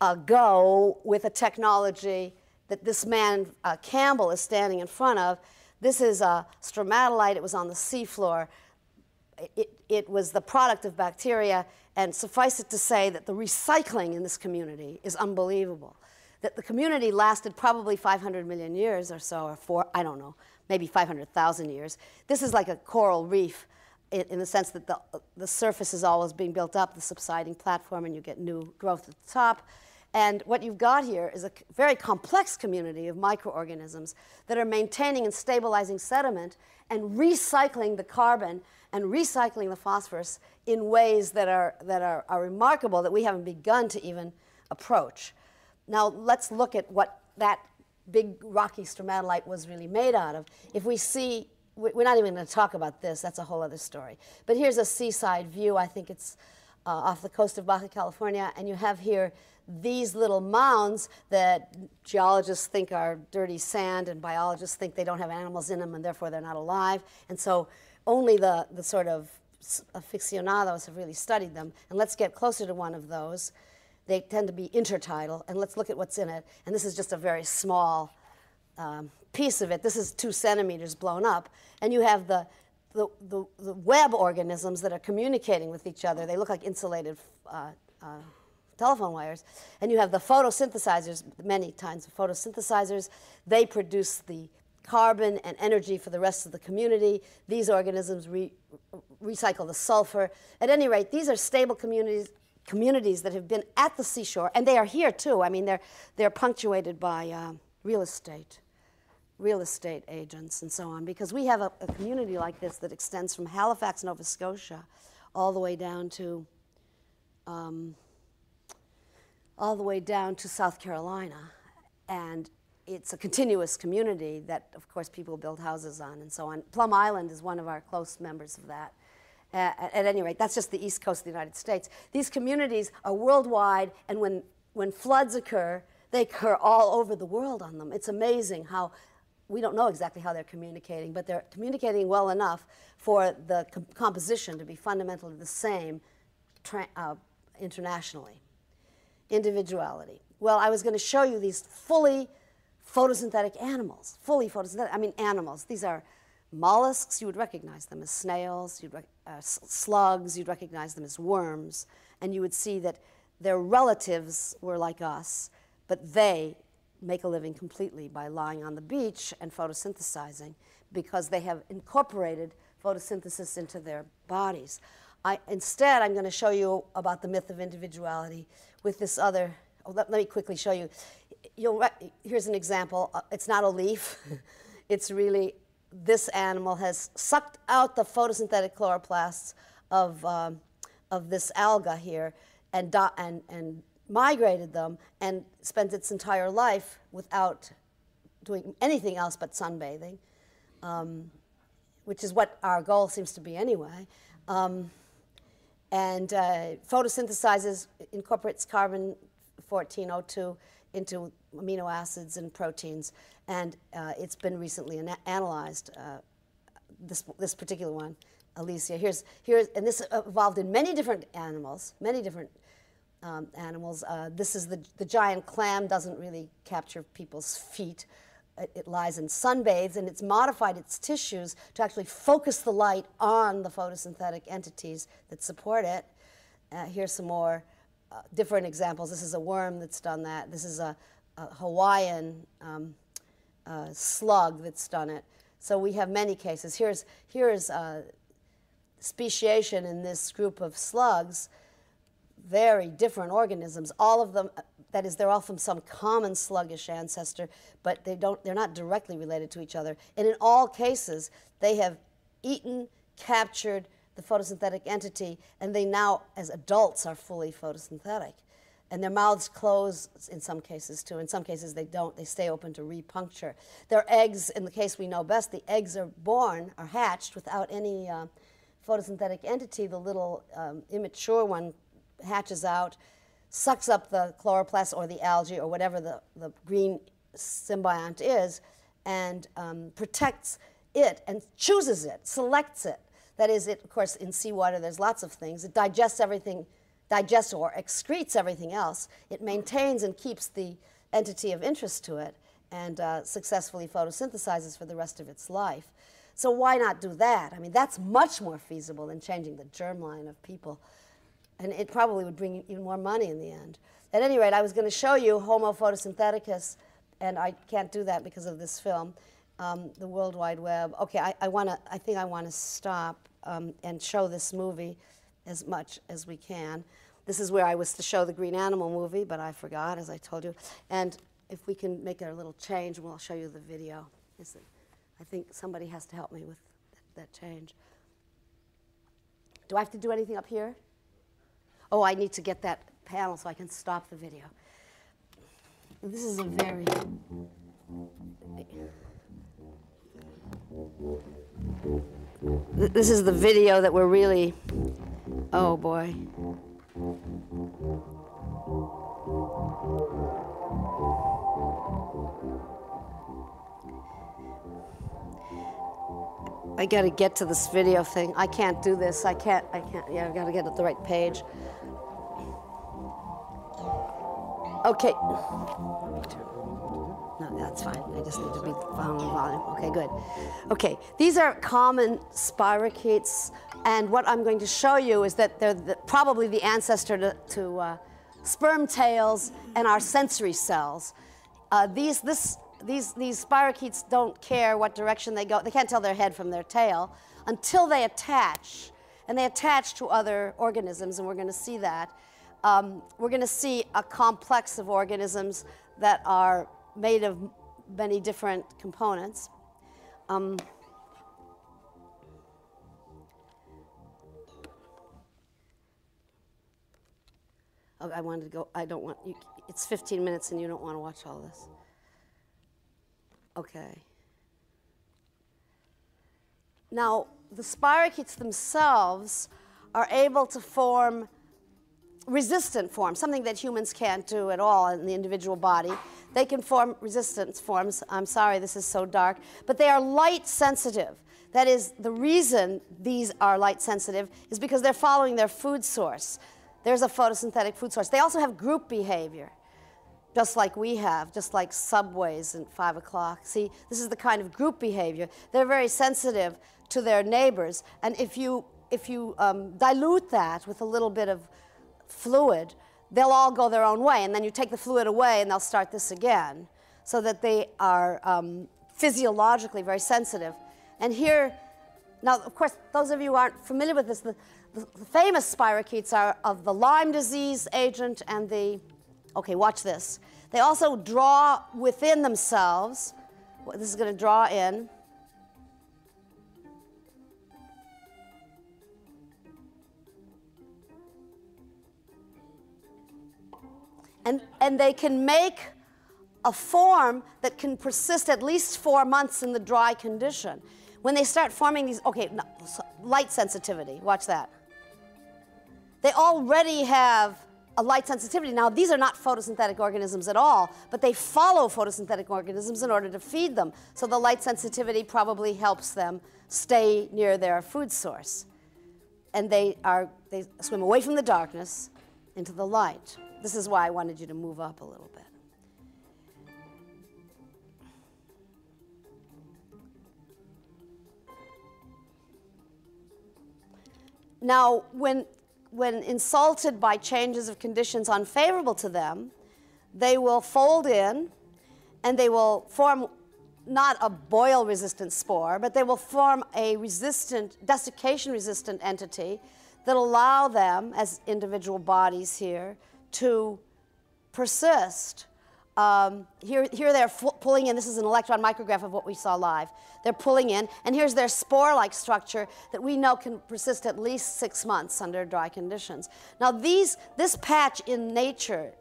ago with a technology that this man, Campbell, is standing in front of. This is a stromatolite. It was on the seafloor. It was the product of bacteria, and suffice it to say that the recycling in this community is unbelievable. That the community lasted probably 500 million years or so, or I don't know, maybe 500,000 years. This is like a coral reef in the sense that the surface is always being built up, the subsiding platform, and you get new growth at the top. And what you've got here is a very complex community of microorganisms that are maintaining and stabilizing sediment and recycling the carbon and recycling the phosphorus in ways that are remarkable, that we haven't begun to even approach. Now let's look at what that big rocky stromatolite was really made out of. If we see, we're not even going to talk about this, that's a whole other story. But here's a seaside view. I think it's off the coast of Baja California, and you have here these little mounds that geologists think are dirty sand, and biologists think they don't have animals in them, and therefore they're not alive. And so only the sort of aficionados have really studied them. And let's get closer to one of those. They tend to be intertidal, and let's look at what's in it. And this is just a very small piece of it. This is 2 centimeters blown up, and you have the web organisms that are communicating with each other. They look like insulated telephone wires. And you have the photosynthesizers, many kinds of photosynthesizers. They produce the carbon and energy for the rest of the community. These organisms recycle the sulfur. At any rate, these are stable communities that have been at the seashore, and they are here too. I mean, they're punctuated by real estate agents and so on, because we have a community like this that extends from Halifax, Nova Scotia, all the way down to South Carolina, and it's a continuous community that, of course, people build houses on and so on. Plum Island is one of our close members of that. At any rate, that's just the east coast of the United States. These communities are worldwide, and when floods occur, they occur all over the world on them. It's amazing how we don't know exactly how they're communicating, but they're communicating well enough for the composition to be fundamentally the same internationally. Individuality. Well, I was going to show you these fully photosynthetic animals. Fully photosynthetic, I mean animals. These are mollusks. You would recognize them as snails, slugs. You'd recognize them as worms. And you would see that their relatives were like us, but they make a living completely by lying on the beach and photosynthesizing because they have incorporated photosynthesis into their bodies. Instead, I'm going to show you about the myth of individuality with this other. Let me quickly show you. Here's an example. It's not a leaf. It's really, this animal has sucked out the photosynthetic chloroplasts of this alga here and migrated them and spent its entire life without doing anything else but sunbathing, which is what our goal seems to be anyway. And photosynthesizes, incorporates carbon 14O2 into amino acids and proteins, and it's been recently analyzed, this particular one, Alicia. And this evolved in many different animals, this is the giant clam, doesn't really capture people's feet. It lies in sunbathes, and it's modified its tissues to actually focus the light on the photosynthetic entities that support it. Here's some more different examples. This is a worm that's done that. This is a Hawaiian slug that's done it. So we have many cases. Here's speciation in this group of slugs. Very different organisms. All of them, that is, they're all from some common sluggish ancestor, but they're not directly related to each other. And in all cases, they have eaten, captured the photosynthetic entity, and they now, as adults, are fully photosynthetic. And their mouths close in some cases, too. In some cases, they don't. They stay open to repuncture. Their eggs, in the case we know best, the eggs are hatched without any photosynthetic entity. The little immature one hatches out, sucks up the chloroplast or the algae or whatever the green symbiont is, and protects it and chooses it, selects it. That is, of course, in seawater there's lots of things. It digests everything, digests or excretes everything else. It maintains and keeps the entity of interest to it and successfully photosynthesizes for the rest of its life. So why not do that? I mean, that's much more feasible than changing the germline of people. And it probably would bring even more money in the end. At any rate, I was going to show you Homo photosyntheticus, and I can't do that because of this film, the World Wide Web. Okay, I think I want to stop and show this movie as much as we can. This is where I was to show the Green Animal movie, but I forgot, as I told you. And if we can make a little change, we'll show you the video. I think somebody has to help me with that change. Do I have to do anything up here? Oh, I need to get that panel so I can stop the video. This is a very... This is the video that we're really... Oh, boy. I got to get to this video thing. I can't do this. I can't. Yeah, I've got to get at the right page. Okay. No, that's fine. I just need to be found in volume. Okay, good. Okay, these are common spirochetes, and what I'm going to show you is that they're probably the ancestor to sperm tails and our sensory cells. These spirochetes don't care what direction they go. They can't tell their head from their tail until they attach. And they attach to other organisms, and we're going to see that. We're going to see a complex of organisms that are made of many different components. I wanted to go. I don't want you. It's 15 minutes, and you don't want to watch all this. Okay. Now, the spirochetes themselves are able to form resistant forms, something that humans can't do at all in the individual body. They can form resistance forms. I'm sorry, this is so dark. But they are light sensitive. That is, the reason these are light sensitive is because they're following their food source. There's a photosynthetic food source. They also have group behavior, just like we have, just like subways at 5 o'clock. See, this is the kind of group behavior. They're very sensitive to their neighbors. And if you dilute that with a little bit of fluid, they'll all go their own way. And then you take the fluid away and they'll start this again, so that they are physiologically very sensitive. And here, now, of course, those of you who aren't familiar with this, the famous spirochetes are of the Lyme disease agent and the, okay, watch this. They also draw within themselves. This is going to draw in. And they can make a form that can persist at least 4 months in the dry condition. When they start forming these, okay, no, light sensitivity, watch that. They already have a light sensitivity. Now, these are not photosynthetic organisms at all, but they follow photosynthetic organisms in order to feed them. So the light sensitivity probably helps them stay near their food source. And they swim away from the darkness into the light. This is why I wanted you to move up a little bit. Now, when insulted by changes of conditions unfavorable to them, they will fold in and they will form not a boil-resistant spore, but they will form a resistant, desiccation-resistant entity that allow them, as individual bodies here, to persist. Here they're pulling in. This is an electron micrograph of what we saw live. They're pulling in, and here's their spore-like structure that we know can persist at least 6 months under dry conditions. Now, this patch in nature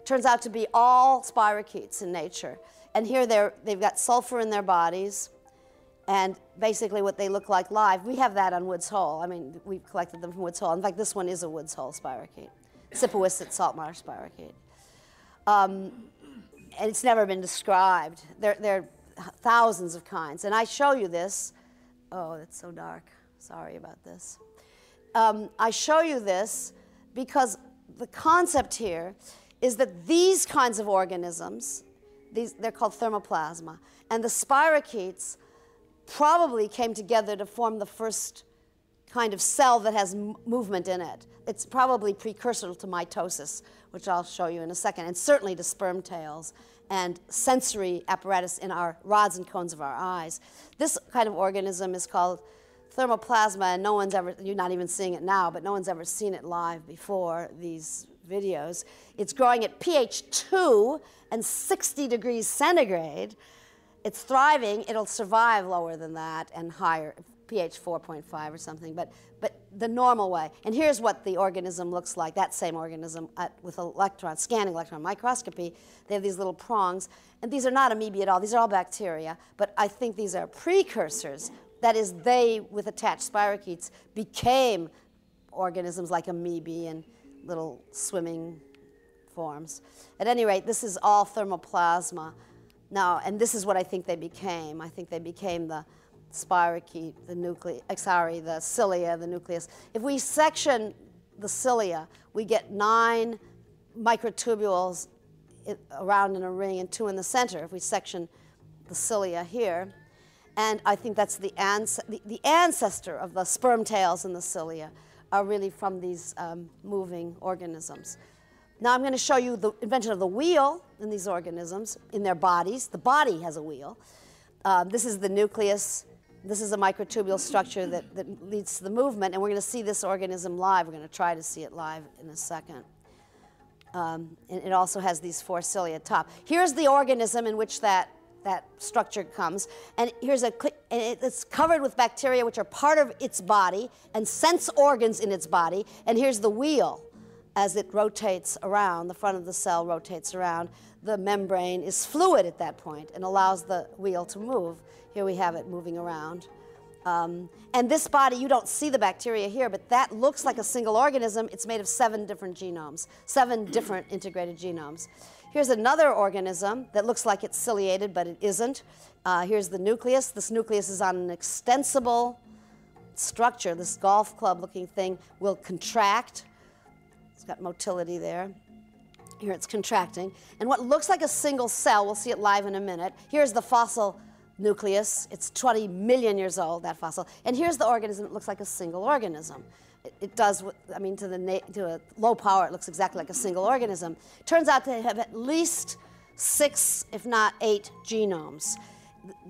turns out to be all spirochetes in nature. And here they've got sulfur in their bodies, and basically what they look like live. We have that on Woods Hole. I mean, we've collected them from Woods Hole. In fact, this one is a Woods Hole spirochete, Sipowisset salt marsh spirochete. And it's never been described. There are thousands of kinds. And I show you this. Oh, it's so dark. Sorry about this. I show you this because the concept here is that these kinds of organisms, they're called thermoplasma, and the spirochetes probably came together to form the first kind of cell that has movement in it. It's probably precursor to mitosis, which I'll show you in a second, and certainly to sperm tails and sensory apparatus in our rods and cones of our eyes. This kind of organism is called thermoplasma, and no one's ever, you're not even seeing it now, but no one's ever seen it live before these videos. It's growing at pH 2 and 60 degrees centigrade. It's thriving. It'll survive lower than that and higher, pH 4.5 or something, but the normal way. And here's what the organism looks like, that same organism with scanning electron microscopy. They have these little prongs, and these are not amoebae at all. These are all bacteria, but I think these are precursors. That is, they, with attached spirochetes, became organisms like amoebae and little swimming forms. At any rate, this is all thermoplasma. Now, and this is what I think they became. I think they became the spirochete, the cilia, the nucleus. If we section the cilia, we get 9 microtubules around in a ring and 2 in the center, if we section the cilia here. And I think that's the ancestor of the sperm tails and the cilia are really from these moving organisms. Now I'm going to show you the invention of the wheel in these organisms, in their bodies. The body has a wheel. This is the nucleus. This is a microtubule structure that leads to the movement, and we're going to see this organism live. We're going to try to see it live in a second. And it also has these 4 cilia at top. Here's the organism in which that structure comes, and here's it's covered with bacteria which are part of its body and sense organs in its body, and here's the wheel as it rotates around. The front of the cell rotates around. The membrane is fluid at that point and allows the wheel to move. Here we have it moving around. And this body, you don't see the bacteria here, but that looks like a single organism. It's made of 7 different genomes, 7 different integrated genomes. Here's another organism that looks like it's ciliated, but it isn't. Here's the nucleus. This nucleus is on an extensible structure. This golf club-looking thing will contract. It's got motility there. Here it's contracting. And what looks like a single cell, we'll see it live in a minute. Here's the fossil nucleus. It's 20 million years old, that fossil. And here's the organism that looks like a single organism. It does, I mean, to a low power, it looks exactly like a single organism. It turns out to have at least 6, if not 8, genomes.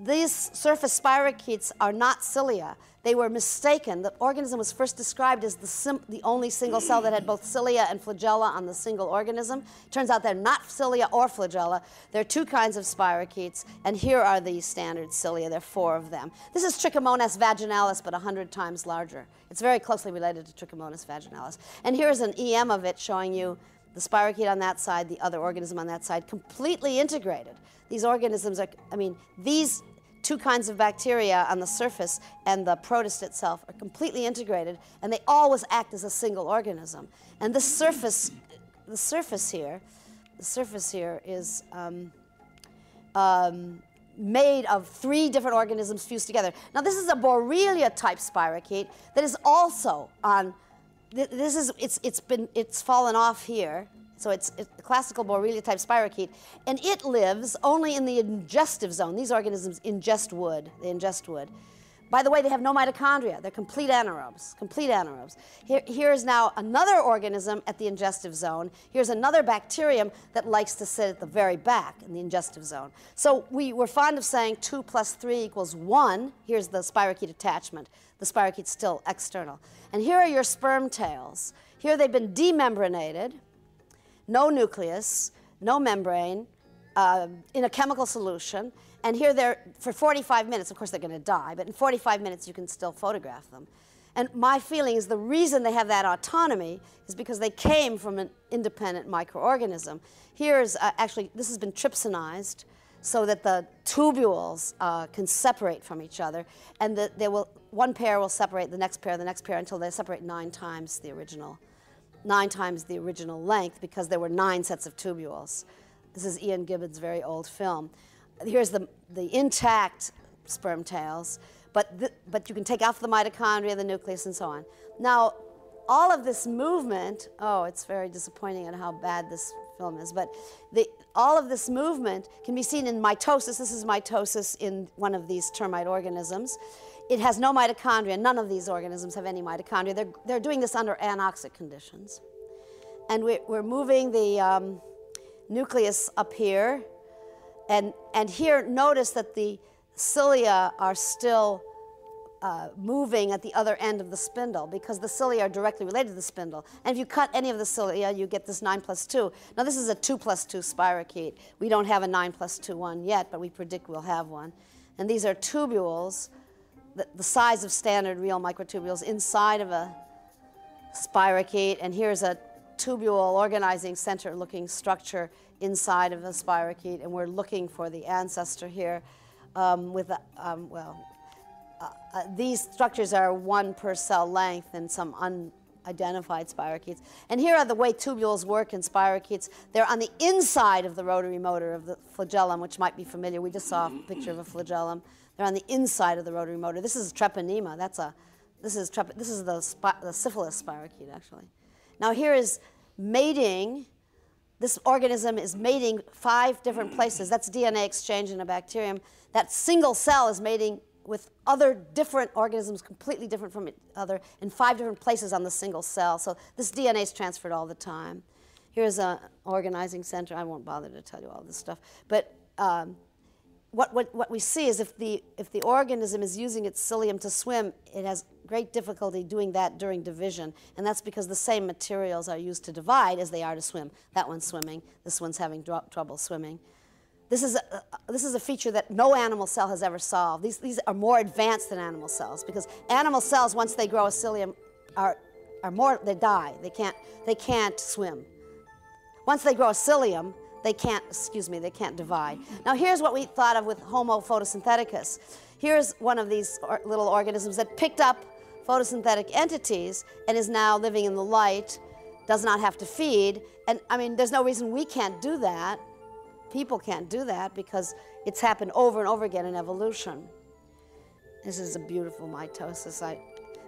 These surface spirochetes are not cilia. They were mistaken. The organism was first described as the only single cell that had both cilia and flagella on the single organism. Turns out they're not cilia or flagella. There are 2 kinds of spirochetes, and here are the standard cilia. There are 4 of them. This is Trichomonas vaginalis, but 100 times larger. It's very closely related to Trichomonas vaginalis. And here's an EM of it showing you the spirochete on that side, the other organism on that side, completely integrated. These organisms are, I mean, these 2 kinds of bacteria on the surface and the protist itself are completely integrated, and they always act as a single organism. And this surface, the surface here is made of 3 different organisms fused together. Now this is a Borrelia type spirochete that is also on. It's fallen off here. So it's a classical Borrelia type spirochete, and it lives only in the ingestive zone. These organisms ingest wood. They ingest wood. By the way, they have no mitochondria. They're complete anaerobes. Complete anaerobes. Here's now another organism at the ingestive zone. Here's another bacterium that likes to sit at the very back in the ingestive zone. So we're fond of saying 2 + 3 = 1. Here's the spirochete attachment. The spirochete's still external. And here are your sperm tails. Here they've been demembranated. No nucleus, no membrane, in a chemical solution. And here they're, for 45 minutes, of course they're going to die, but in 45 minutes you can still photograph them. And my feeling is the reason they have that autonomy is because they came from an independent microorganism. Here's, actually, this has been trypsinized so that the tubules can separate from each other. And one pair will separate the next pair, until they separate 9 times the original length, because there were 9 sets of tubules. This is Ian Gibbons' very old film. Here's the intact sperm tails, but you can take off the mitochondria, the nucleus, and so on. Now, all of this movement, oh, it's very disappointing at how bad this film is, but all of this movement can be seen in mitosis. This is mitosis in one of these termite organisms. It has no mitochondria. None of these organisms have any mitochondria. They're doing this under anoxic conditions. And we're moving the nucleus up here. And here, notice that the cilia are still moving at the other end of the spindle, because the cilia are directly related to the spindle. And if you cut any of the cilia, you get this 9 + 2. Now, this is a 2 + 2 spirochete. We don't have a 9 + 2 one yet, but we predict we'll have one. And these are tubules, the size of standard real microtubules inside of a spirochete. And here's a tubule organizing center looking structure inside of a spirochete. And we're looking for the ancestor here these structures are 1 per cell length in some unidentified spirochetes. And here are the way tubules work in spirochetes. They're on the inside of the rotary motor of the flagellum, which might be familiar. We just saw a picture of a flagellum. They're on the inside of the rotary motor. This is treponema. This is the syphilis spirochete, actually. Now here is mating. This organism is mating 5 different places. That's DNA exchange in a bacterium. That single cell is mating with other different organisms, completely different from each other, in 5 different places on the single cell. So this DNA is transferred all the time. Here's an organizing center. I won't bother to tell you all this stuff. But what we see is if the organism is using its cilium to swim, it has great difficulty doing that during division. And that's because the same materials are used to divide as they are to swim. That one's swimming. This one's having trouble swimming. This is a feature that no animal cell has ever solved. These are more advanced than animal cells, because animal cells, once they grow a cilium, they die. They can't swim. Once they grow a cilium, they can't divide. Now here's what we thought of with Homo photosyntheticus. Here's one of these little organisms that picked up photosynthetic entities and is now living in the light, does not have to feed. And I mean, there's no reason we can't do that. people can't do that because it's happened over and over again in evolution. This is a beautiful mitosis.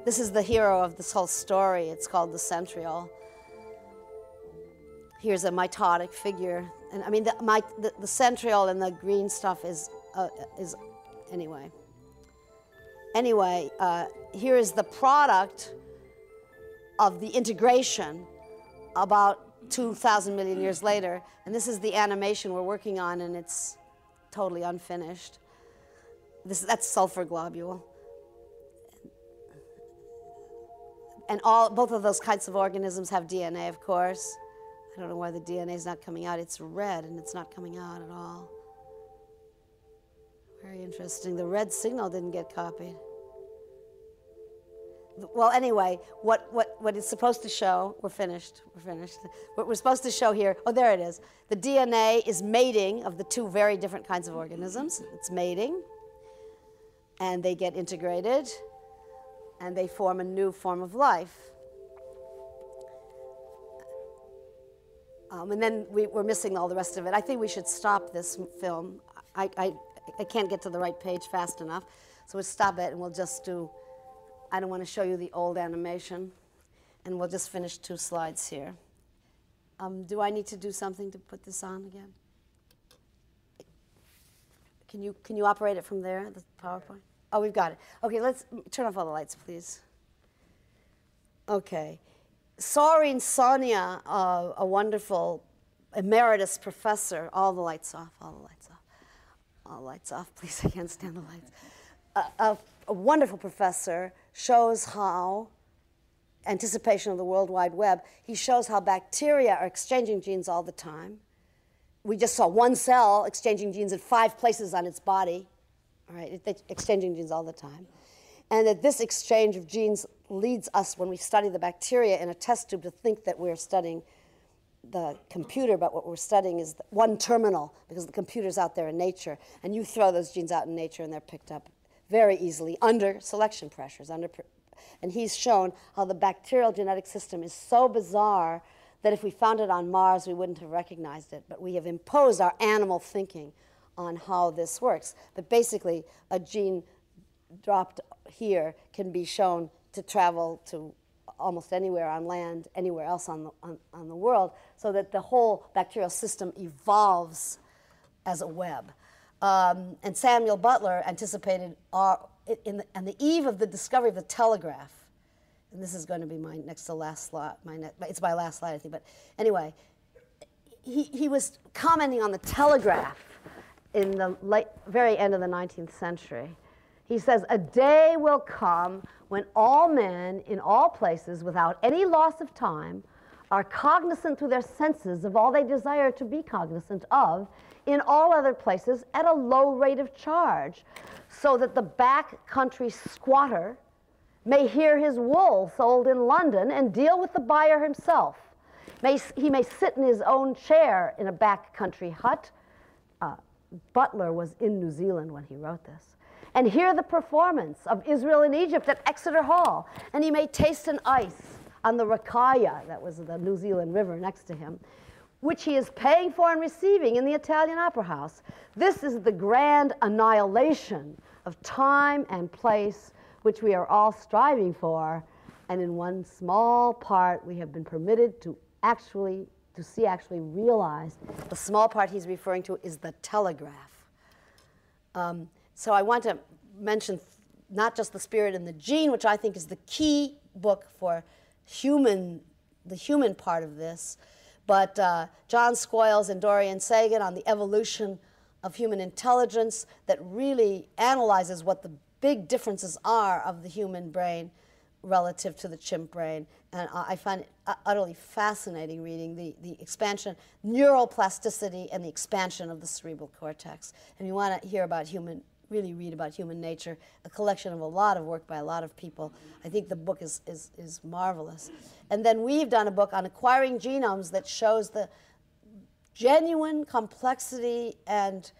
This is the hero of this whole story. It's called the centriole. Here's a mitotic figure. And I mean, the centriole and the green stuff is anyway. Anyway, here is the product of the integration about 2,000 million years later. And this is the animation we're working on, and it's totally unfinished. That's sulfur globule. And both of those kinds of organisms have DNA, of course. I don't know why the DNA is not coming out. It's red, and it's not coming out at all. Very interesting. The red signal didn't get copied. Well, anyway, what it's supposed to show, we're finished. What we're supposed to show here, oh, there it is. The DNA is mating of the two very different kinds of organisms. It's mating, and they get integrated, and they form a new form of life. And then we're missing all the rest of it. I think we should stop this film. I can't get to the right page fast enough, so we'll stop it, and we'll just do, I don't want to show you the old animation, and we'll just finish 2 slides here. Do I need to do something to put this on again? Can you operate it from there, the PowerPoint? Oh, we've got it. Okay, let's turn off all the lights, please. Okay. Sorin Sonia, a wonderful emeritus professor, all the lights off, all the lights off. All the lights off, please, I can't stand the lights. A wonderful professor shows how, anticipation of the World Wide Web, he shows how bacteria are exchanging genes all the time. We just saw one cell exchanging genes in 5 places on its body, all right, it's exchanging genes all the time. And that this exchange of genes leads us, when we study the bacteria in a test tube, to think that we're studying the computer, but what we're studying is one terminal, because the computer's out there in nature, and you throw those genes out in nature and they're picked up very easily under selection pressures. And he's shown how the bacterial genetic system is so bizarre that if we found it on Mars, we wouldn't have recognized it. But we have imposed our animal thinking on how this works. But basically, a gene dropped here can be shown to travel to almost anywhere on land, anywhere else on the world, so that the whole bacterial system evolves as a web. And Samuel Butler anticipated on the eve of the discovery of the telegraph, and this is going to be my next to last slide. It's my last slide, I think. But anyway, he was commenting on the telegraph in the very end of the 19th century. He says, "A day will come when all men in all places, without any loss of time, are cognizant through their senses of all they desire to be cognizant of in all other places at a low rate of charge, so that the back country squatter may hear his wool sold in London and deal with the buyer himself. He may sit in his own chair in a back country hut." Butler was in New Zealand when he wrote this. "And hear the performance of Israel in Egypt at Exeter Hall. And he may taste an ice on the Rakaia," that was the New Zealand river next to him, "which he is paying for and receiving in the Italian Opera House. This is the grand annihilation of time and place, which we are all striving for. And in one small part we have been permitted to see actually realized." The small part he's referring to is the telegraph. So I want to mention not just The Spirit and the Gene, which I think is the key book for the human part of this, but John Squires and Dorian Sagan on the evolution of human intelligence, that really analyzes what the big differences are of the human brain relative to the chimp brain. And I find it utterly fascinating reading the expansion, neuroplasticity, and the expansion of the cerebral cortex. And you want to hear about really read about human nature, a collection of a lot of work by a lot of people. I think the book is marvelous. And then we've done a book on acquiring genomes that shows the genuine complexity and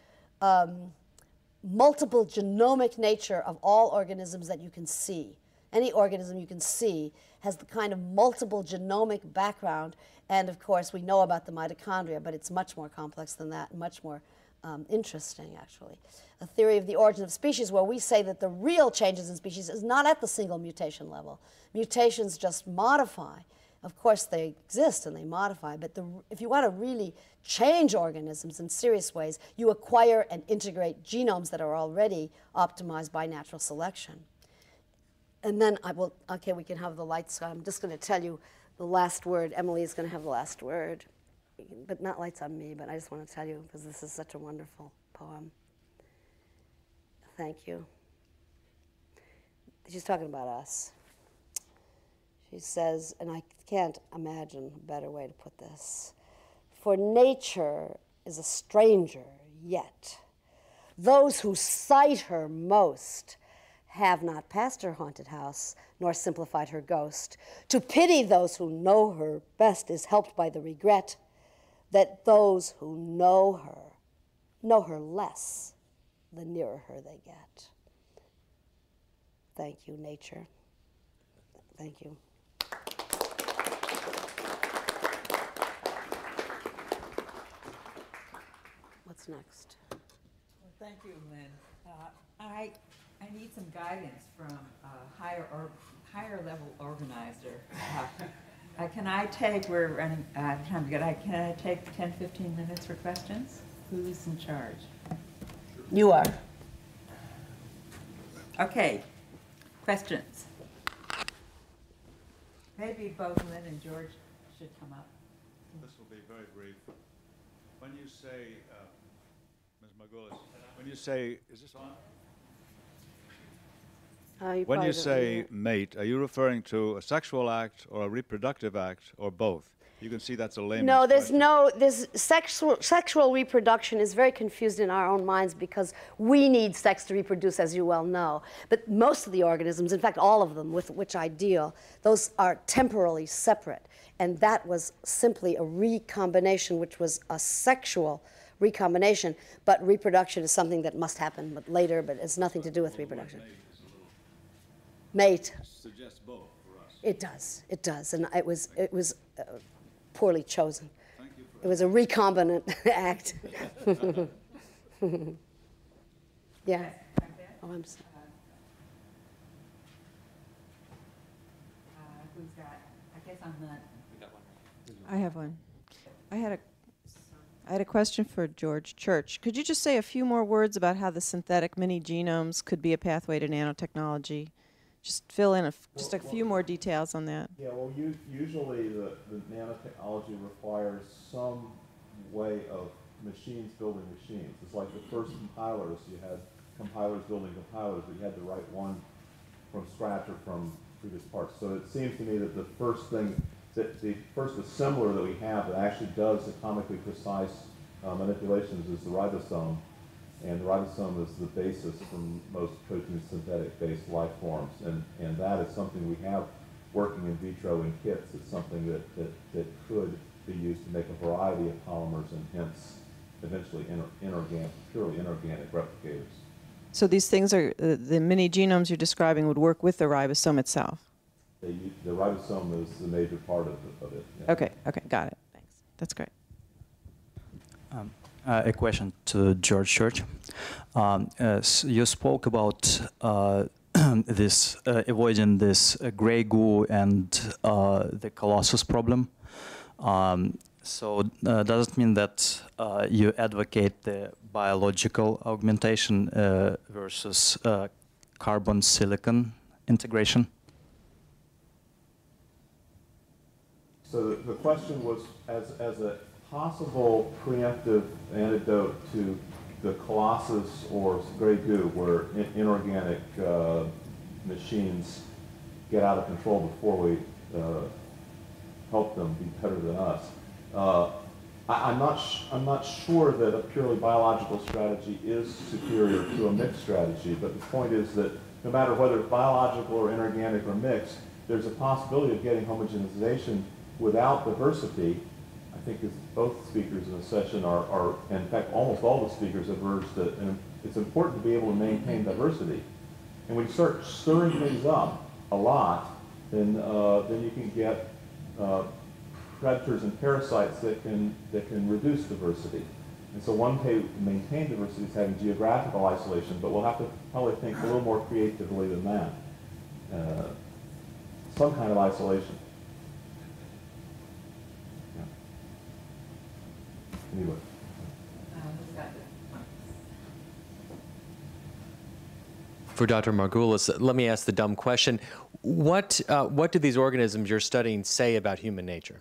multiple genomic nature of all organisms that you can see. Any organism you can see has the kind of multiple genomic background, and of course we know about the mitochondria, but it's much more complex than that, much more interesting, actually. A theory of the origin of species where we say that the real changes in species is not at the single mutation level. Mutations just modify. Of course, they exist and they modify, but if you want to really change organisms in serious ways, you acquire and integrate genomes that are already optimized by natural selection. And then okay, we can have the lights on. I'm just going to tell you the last word. Emily is going to have the last word, but not lights on me, but I just want to tell you because this is such a wonderful poem. Thank you. She's talking about us. She says, and I can't imagine a better way to put this, for nature is a stranger yet. Those who sight her most have not passed her haunted house, nor simplified her ghost. To pity those who know her best is helped by the regret that those who know her less, the nearer her they get. Thank you, nature. Thank you. What's next? Well, thank you, Lynn. I need some guidance from a higher level organizer. Can I take, we're running out of time, can I take 10, 15 minutes for questions? Who's in charge? You are. Okay, questions. Maybe both Lynn and George should come up. This will be very brief. When you say, Ms. Margulis, when you say, is this on? When you say mate, are you referring to a sexual act or a reproductive act or both? You can see that's a layman's No, question. this sexual reproduction is very confused in our own minds because we need sex to reproduce, as you well know. But most of the organisms, in fact all of them with which I deal, those are temporally separate. And that was simply a recombination, which was a sexual recombination. But reproduction is something that must happen later, but it's nothing to do with reproduction. Mate. Suggests both for us. It does, and it was poorly chosen. Thank you for It was a recombinant act. Yeah. Oh, I'm sorry. Who's got, I guess I'm not. I have one. I had a question for George Church. Could you just say a few more words about how the synthetic mini genomes could be a pathway to nanotechnology? Just fill in just a few more details on that. Yeah, well, usually the nanotechnology requires some way of machines building machines. It's like the first compilers. You had compilers building compilers, but you had to write one from scratch or from previous parts. So it seems to me that the first thing, that the first assembler that we have that actually does atomically precise manipulations is the ribosome. And the ribosome is the basis for most protein synthetic-based life forms. And that is something we have working in vitro in kits. It's something that could be used to make a variety of polymers and hence eventually purely inorganic replicators. So these things are, the mini genomes you're describing would work with the ribosome itself? The ribosome is the major part of it. Yeah. Okay, got it. Thanks. That's great. A question to George Church. You spoke about this avoiding this gray goo and the colossus problem. So does it mean that you advocate the biological augmentation versus carbon-silicon integration? So the question was, as a possible preemptive antidote to the colossus or gray goo, where inorganic machines get out of control before we help them be better than us. I'm not sure that a purely biological strategy is superior to a mixed strategy, but the point is that no matter whether it's biological or inorganic or mixed, there's a possibility of getting homogenization without diversity. I think as both speakers in the session are, in fact, almost all the speakers have urged that it's important to be able to maintain diversity. And when you start stirring things up, a lot, then you can get predators and parasites that can reduce diversity. And so one way to maintain diversity is having geographical isolation, but we'll have to probably think a little more creatively than that. Some kind of isolation. Yeah. Anyway. For Dr. Margulis, let me ask the dumb question. What do these organisms you're studying say about human nature?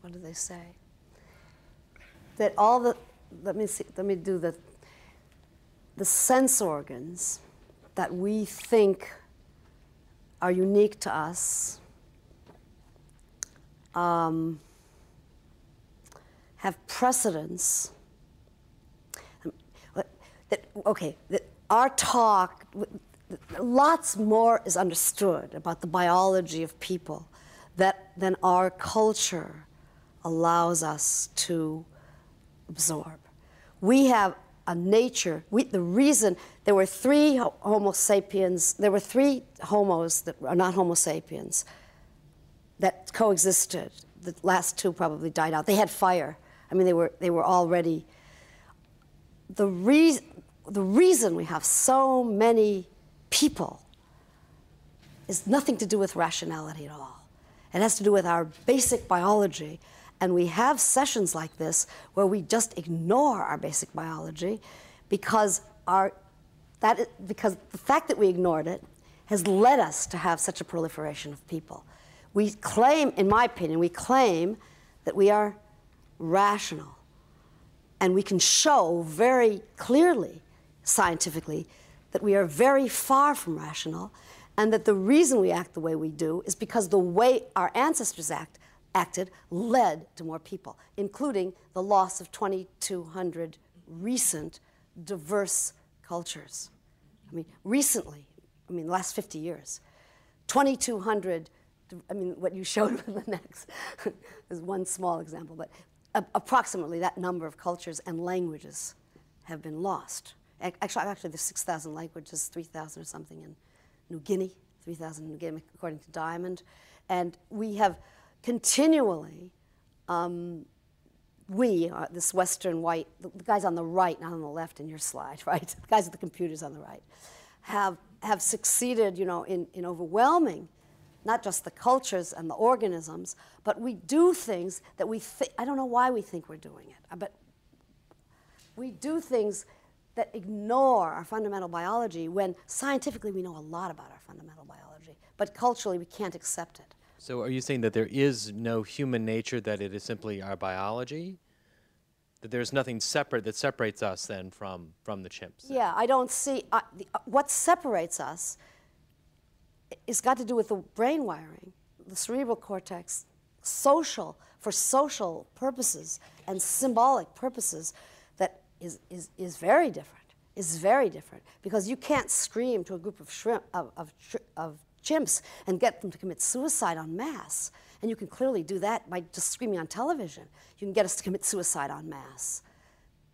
What do they say? That all the, let me do the sense organs that we think are unique to us have precedence. That our talk, lots more is understood about the biology of people than our culture allows us to absorb. We have a nature, the reason there were three Homo sapiens, there were three homos that are not Homo sapiens that coexisted. The last two probably died out. They had fire. I mean, they were already. The reason we have so many people is nothing to do with rationality at all. It has to do with our basic biology. And we have sessions like this where we just ignore our basic biology because because the fact that we ignored it has led us to have such a proliferation of people. We claim, in my opinion, we claim that we are rational. And we can show very clearly, scientifically, that we are very far from rational, and that the reason we act the way we do is because the way our ancestors acted led to more people, including the loss of 2,200 recent diverse cultures. I mean, recently, the last 50 years, 2,200, what you showed with the next is one small example, but approximately that number of cultures and languages have been lost. Actually, there's 6,000 languages, 3,000 or something in New Guinea, 3,000 in New Guinea, according to Diamond. And we have continually, this Western white, the guys on the right, not on the left in your slide, right? The guys at the computers on the right, have succeeded, in overwhelming not just the cultures and the organisms, but we do things that I don't know why we think we're doing it, but we do things that ignore our fundamental biology when scientifically we know a lot about our fundamental biology, but culturally we can't accept it. So are you saying that there is no human nature, that it is simply our biology? That there's nothing separate that separates us then from the chimps? Yeah, I don't see, what separates us it's got to do with the brain wiring, the cerebral cortex, for social purposes and symbolic purposes, that is very different, because you can't scream to a group of chimps and get them to commit suicide en masse. And you can clearly do that by just screaming on television. You can get us to commit suicide en masse,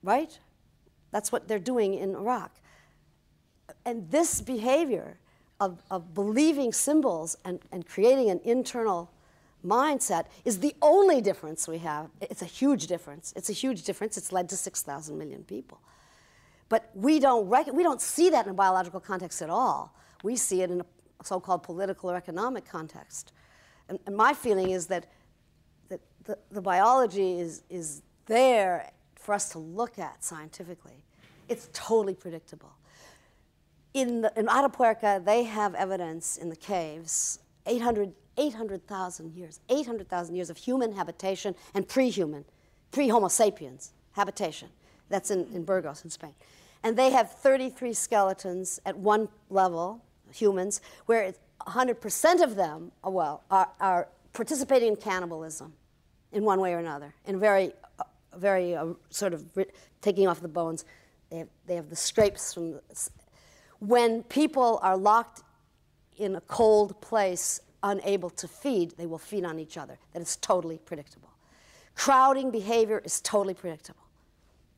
right? That's what they're doing in Iraq. And this behavior of believing symbols and creating an internal mindset is the only difference we have. It's a huge difference. It's led to 6,000 million people. But we don't see that in a biological context at all. We see it in a so-called political or economic context. And my feeling is that the biology is there for us to look at scientifically. It's totly predictable. In Atapuerca, they have evidence in the caves, 800,000 years of human habitation and pre-Homo sapiens habitation. That's in Burgos in Spain. And they have 33 skeletons at one level, humans, where 100% of them are participating in cannibalism in one way or another, in very sort of taking off the bones. They have the scrapes from when people are locked in a cold place, unable to feed, they will feed on each other. That is totally predictable. Crowding behavior is totally predictable.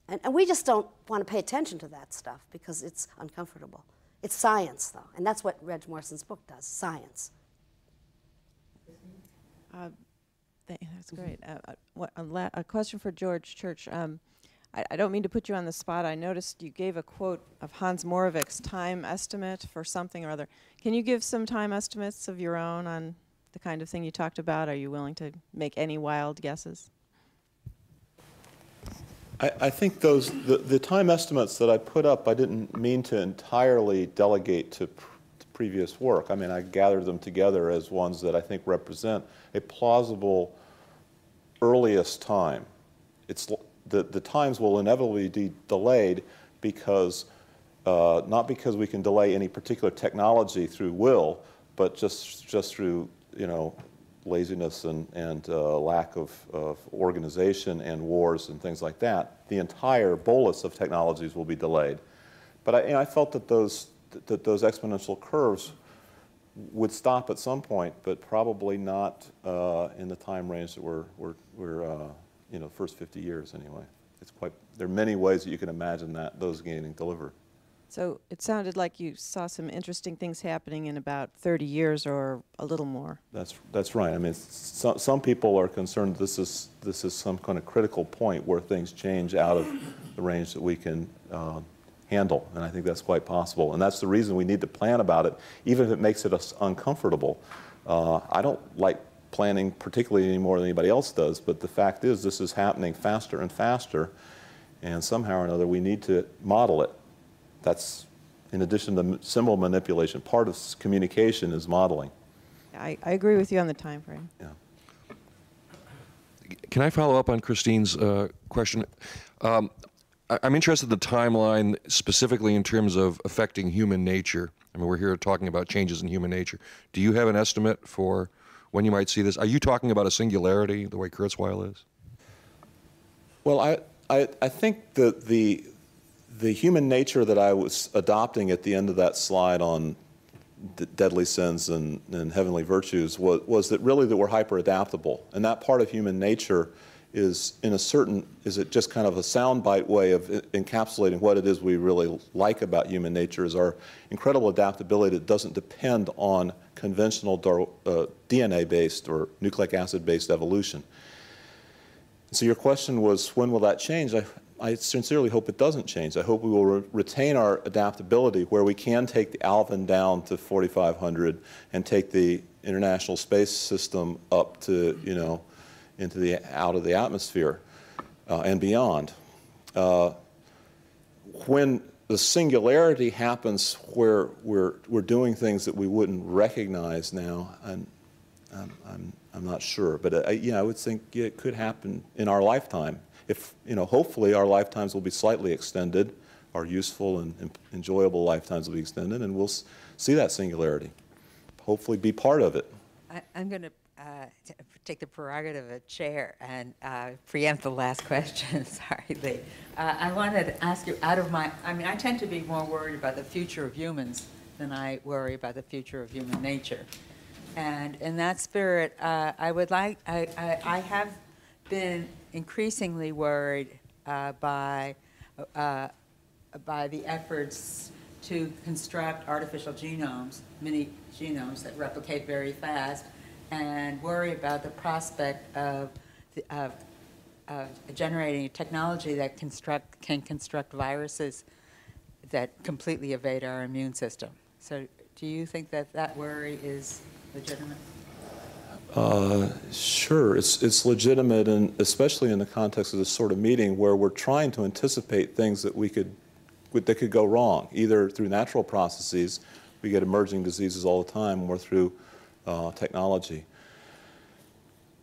And we just don't want to pay attention to that stuff because it's uncomfortable. It's science, though, and that's what Reg Morrison's book does, science. That's great. A question for George Church. I don't mean to put you on the spot. I noticed you gave a quote of Hans Moravec's time estimate for something or other. Can you give some time estimates of your own on the kind of thing you talked about? Are you willing to make any wild guesses? I think the time estimates that I put up, I didn't mean to entirely delegate to previous work. I mean, I gathered them together as ones that I think represent a plausible earliest time. The times will inevitably be delayed because, not because we can delay any particular technology through will, but just through, laziness and lack of organization and wars and things like that. The entire bolus of technologies will be delayed. But I felt that those exponential curves would stop at some point, but probably not in the time range that we're first 50 years anyway. There are many ways that you can imagine those getting delivered. So it sounded like you saw some interesting things happening in about 30 years or a little more. That's right. I mean, some people are concerned this is some kind of critical point where things change out of the range that we can handle, and I think that's quite possible. And that's the reason we need to plan about it, even if it makes it uncomfortable. I don't like planning particularly any more than anybody else does, but the fact is this is happening faster and faster, and somehow or another we need to model it. That's, in addition to symbol manipulation, part of communication is modeling. I agree with you on the time frame. Yeah. Can I follow up on Christine's question? I'm interested in the timeline specifically in terms of affecting human nature. I mean, we're here talking about changes in human nature. Do you have an estimate for when you might see this? Are you talking about a singularity, the way Kurzweil is? Well, I think that the human nature that I was adopting at the end of that slide on deadly sins and heavenly virtues was that really that we're hyper-adaptable. And that part of human nature is it just kind of a soundbite way of encapsulating what it is we really like about human nature is our incredible adaptability that doesn't depend on conventional DNA-based or nucleic acid-based evolution. So your question was, when will that change? I sincerely hope it doesn't change. I hope we will retain our adaptability where we can take the Alvin down to 4,500 and take the International Space System up to, out of the atmosphere and beyond. When the singularity happens where we're doing things that we wouldn't recognize now, and I'm not sure, but I would think it could happen in our lifetime. If hopefully our lifetimes will be slightly extended, our useful and enjoyable lifetimes will be extended, and we'll see that singularity. Hopefully, be part of it. I'm going to take the prerogative of chair and preempt the last question. Sorry, Lee. I wanted to ask you, I tend to be more worried about the future of humans than I worry about the future of human nature. And in that spirit, I have been increasingly worried by the efforts to construct artificial genomes, mini genomes that replicate very fast, and worry about the prospect of generating a technology that can construct viruses that completely evade our immune system. So do you think that worry is legitimate? Sure, it's legitimate, and especially in the context of this sort of meeting where we're trying to anticipate things that that could go wrong, either through natural processes, we get emerging diseases all the time, or through technology.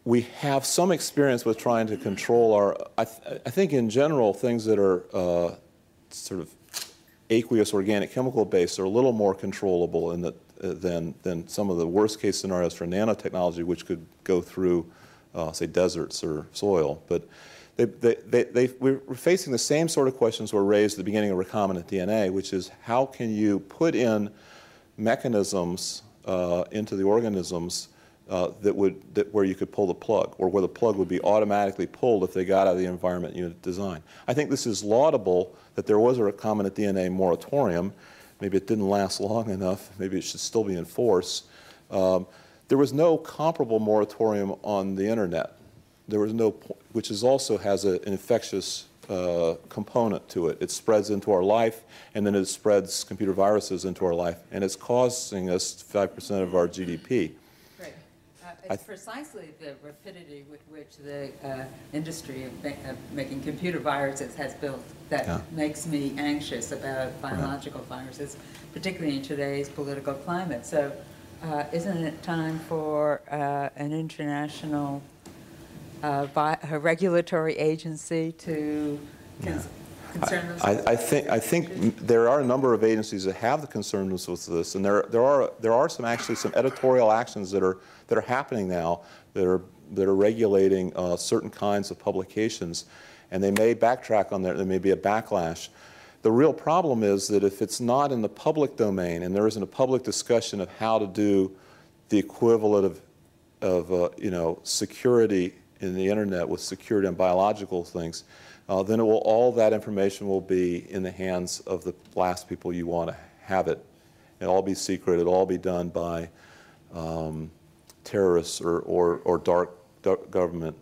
We have some experience with trying to control I think in general, things that are sort of aqueous organic chemical based are a little more controllable in that than some of the worst case scenarios for nanotechnology, which could go through, say, deserts or soil. But we're facing the same sort of questions were raised at the beginning of recombinant DNA, which is how can you put in mechanisms into the organisms where you could pull the plug, or where the plug would be automatically pulled if they got out of the environment unit design. I think this is laudable that there was a recombinant DNA moratorium. Maybe it didn't last long enough. Maybe it should still be in force. There was no comparable moratorium on the internet. There was no, which is also has an infectious component to it. It spreads into our life, and then it spreads computer viruses into our life, and it's costing us 5% of our GDP. Right. It's precisely the rapidity with which the industry of making computer viruses has built that makes me anxious about biological viruses, particularly in today's political climate. So isn't it time for an international a regulatory agency to concern themselves? I think there are a number of agencies that have the concerns with this, and there are some editorial actions that are happening now that are regulating certain kinds of publications, and they may backtrack on that. There may be a backlash. The real problem is that if it's not in the public domain and there isn't a public discussion of how to do the equivalent of security in the internet with security on biological things, then all that information will be in the hands of the last people you want to have it. It'll all be secret. It'll all be done by terrorists or dark government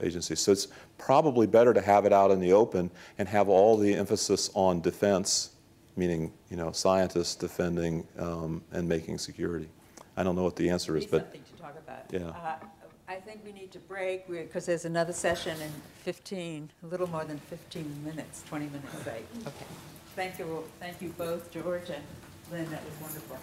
agencies. So it's probably better to have it out in the open and have all the emphasis on defense, meaning scientists defending and making security. I don't know what the answer is, but something to talk about. Yeah. I think we need to break because there's another session in a little more than 15 minutes, 20 minutes late. Okay. Thank you both, George and Lynn. That was wonderful.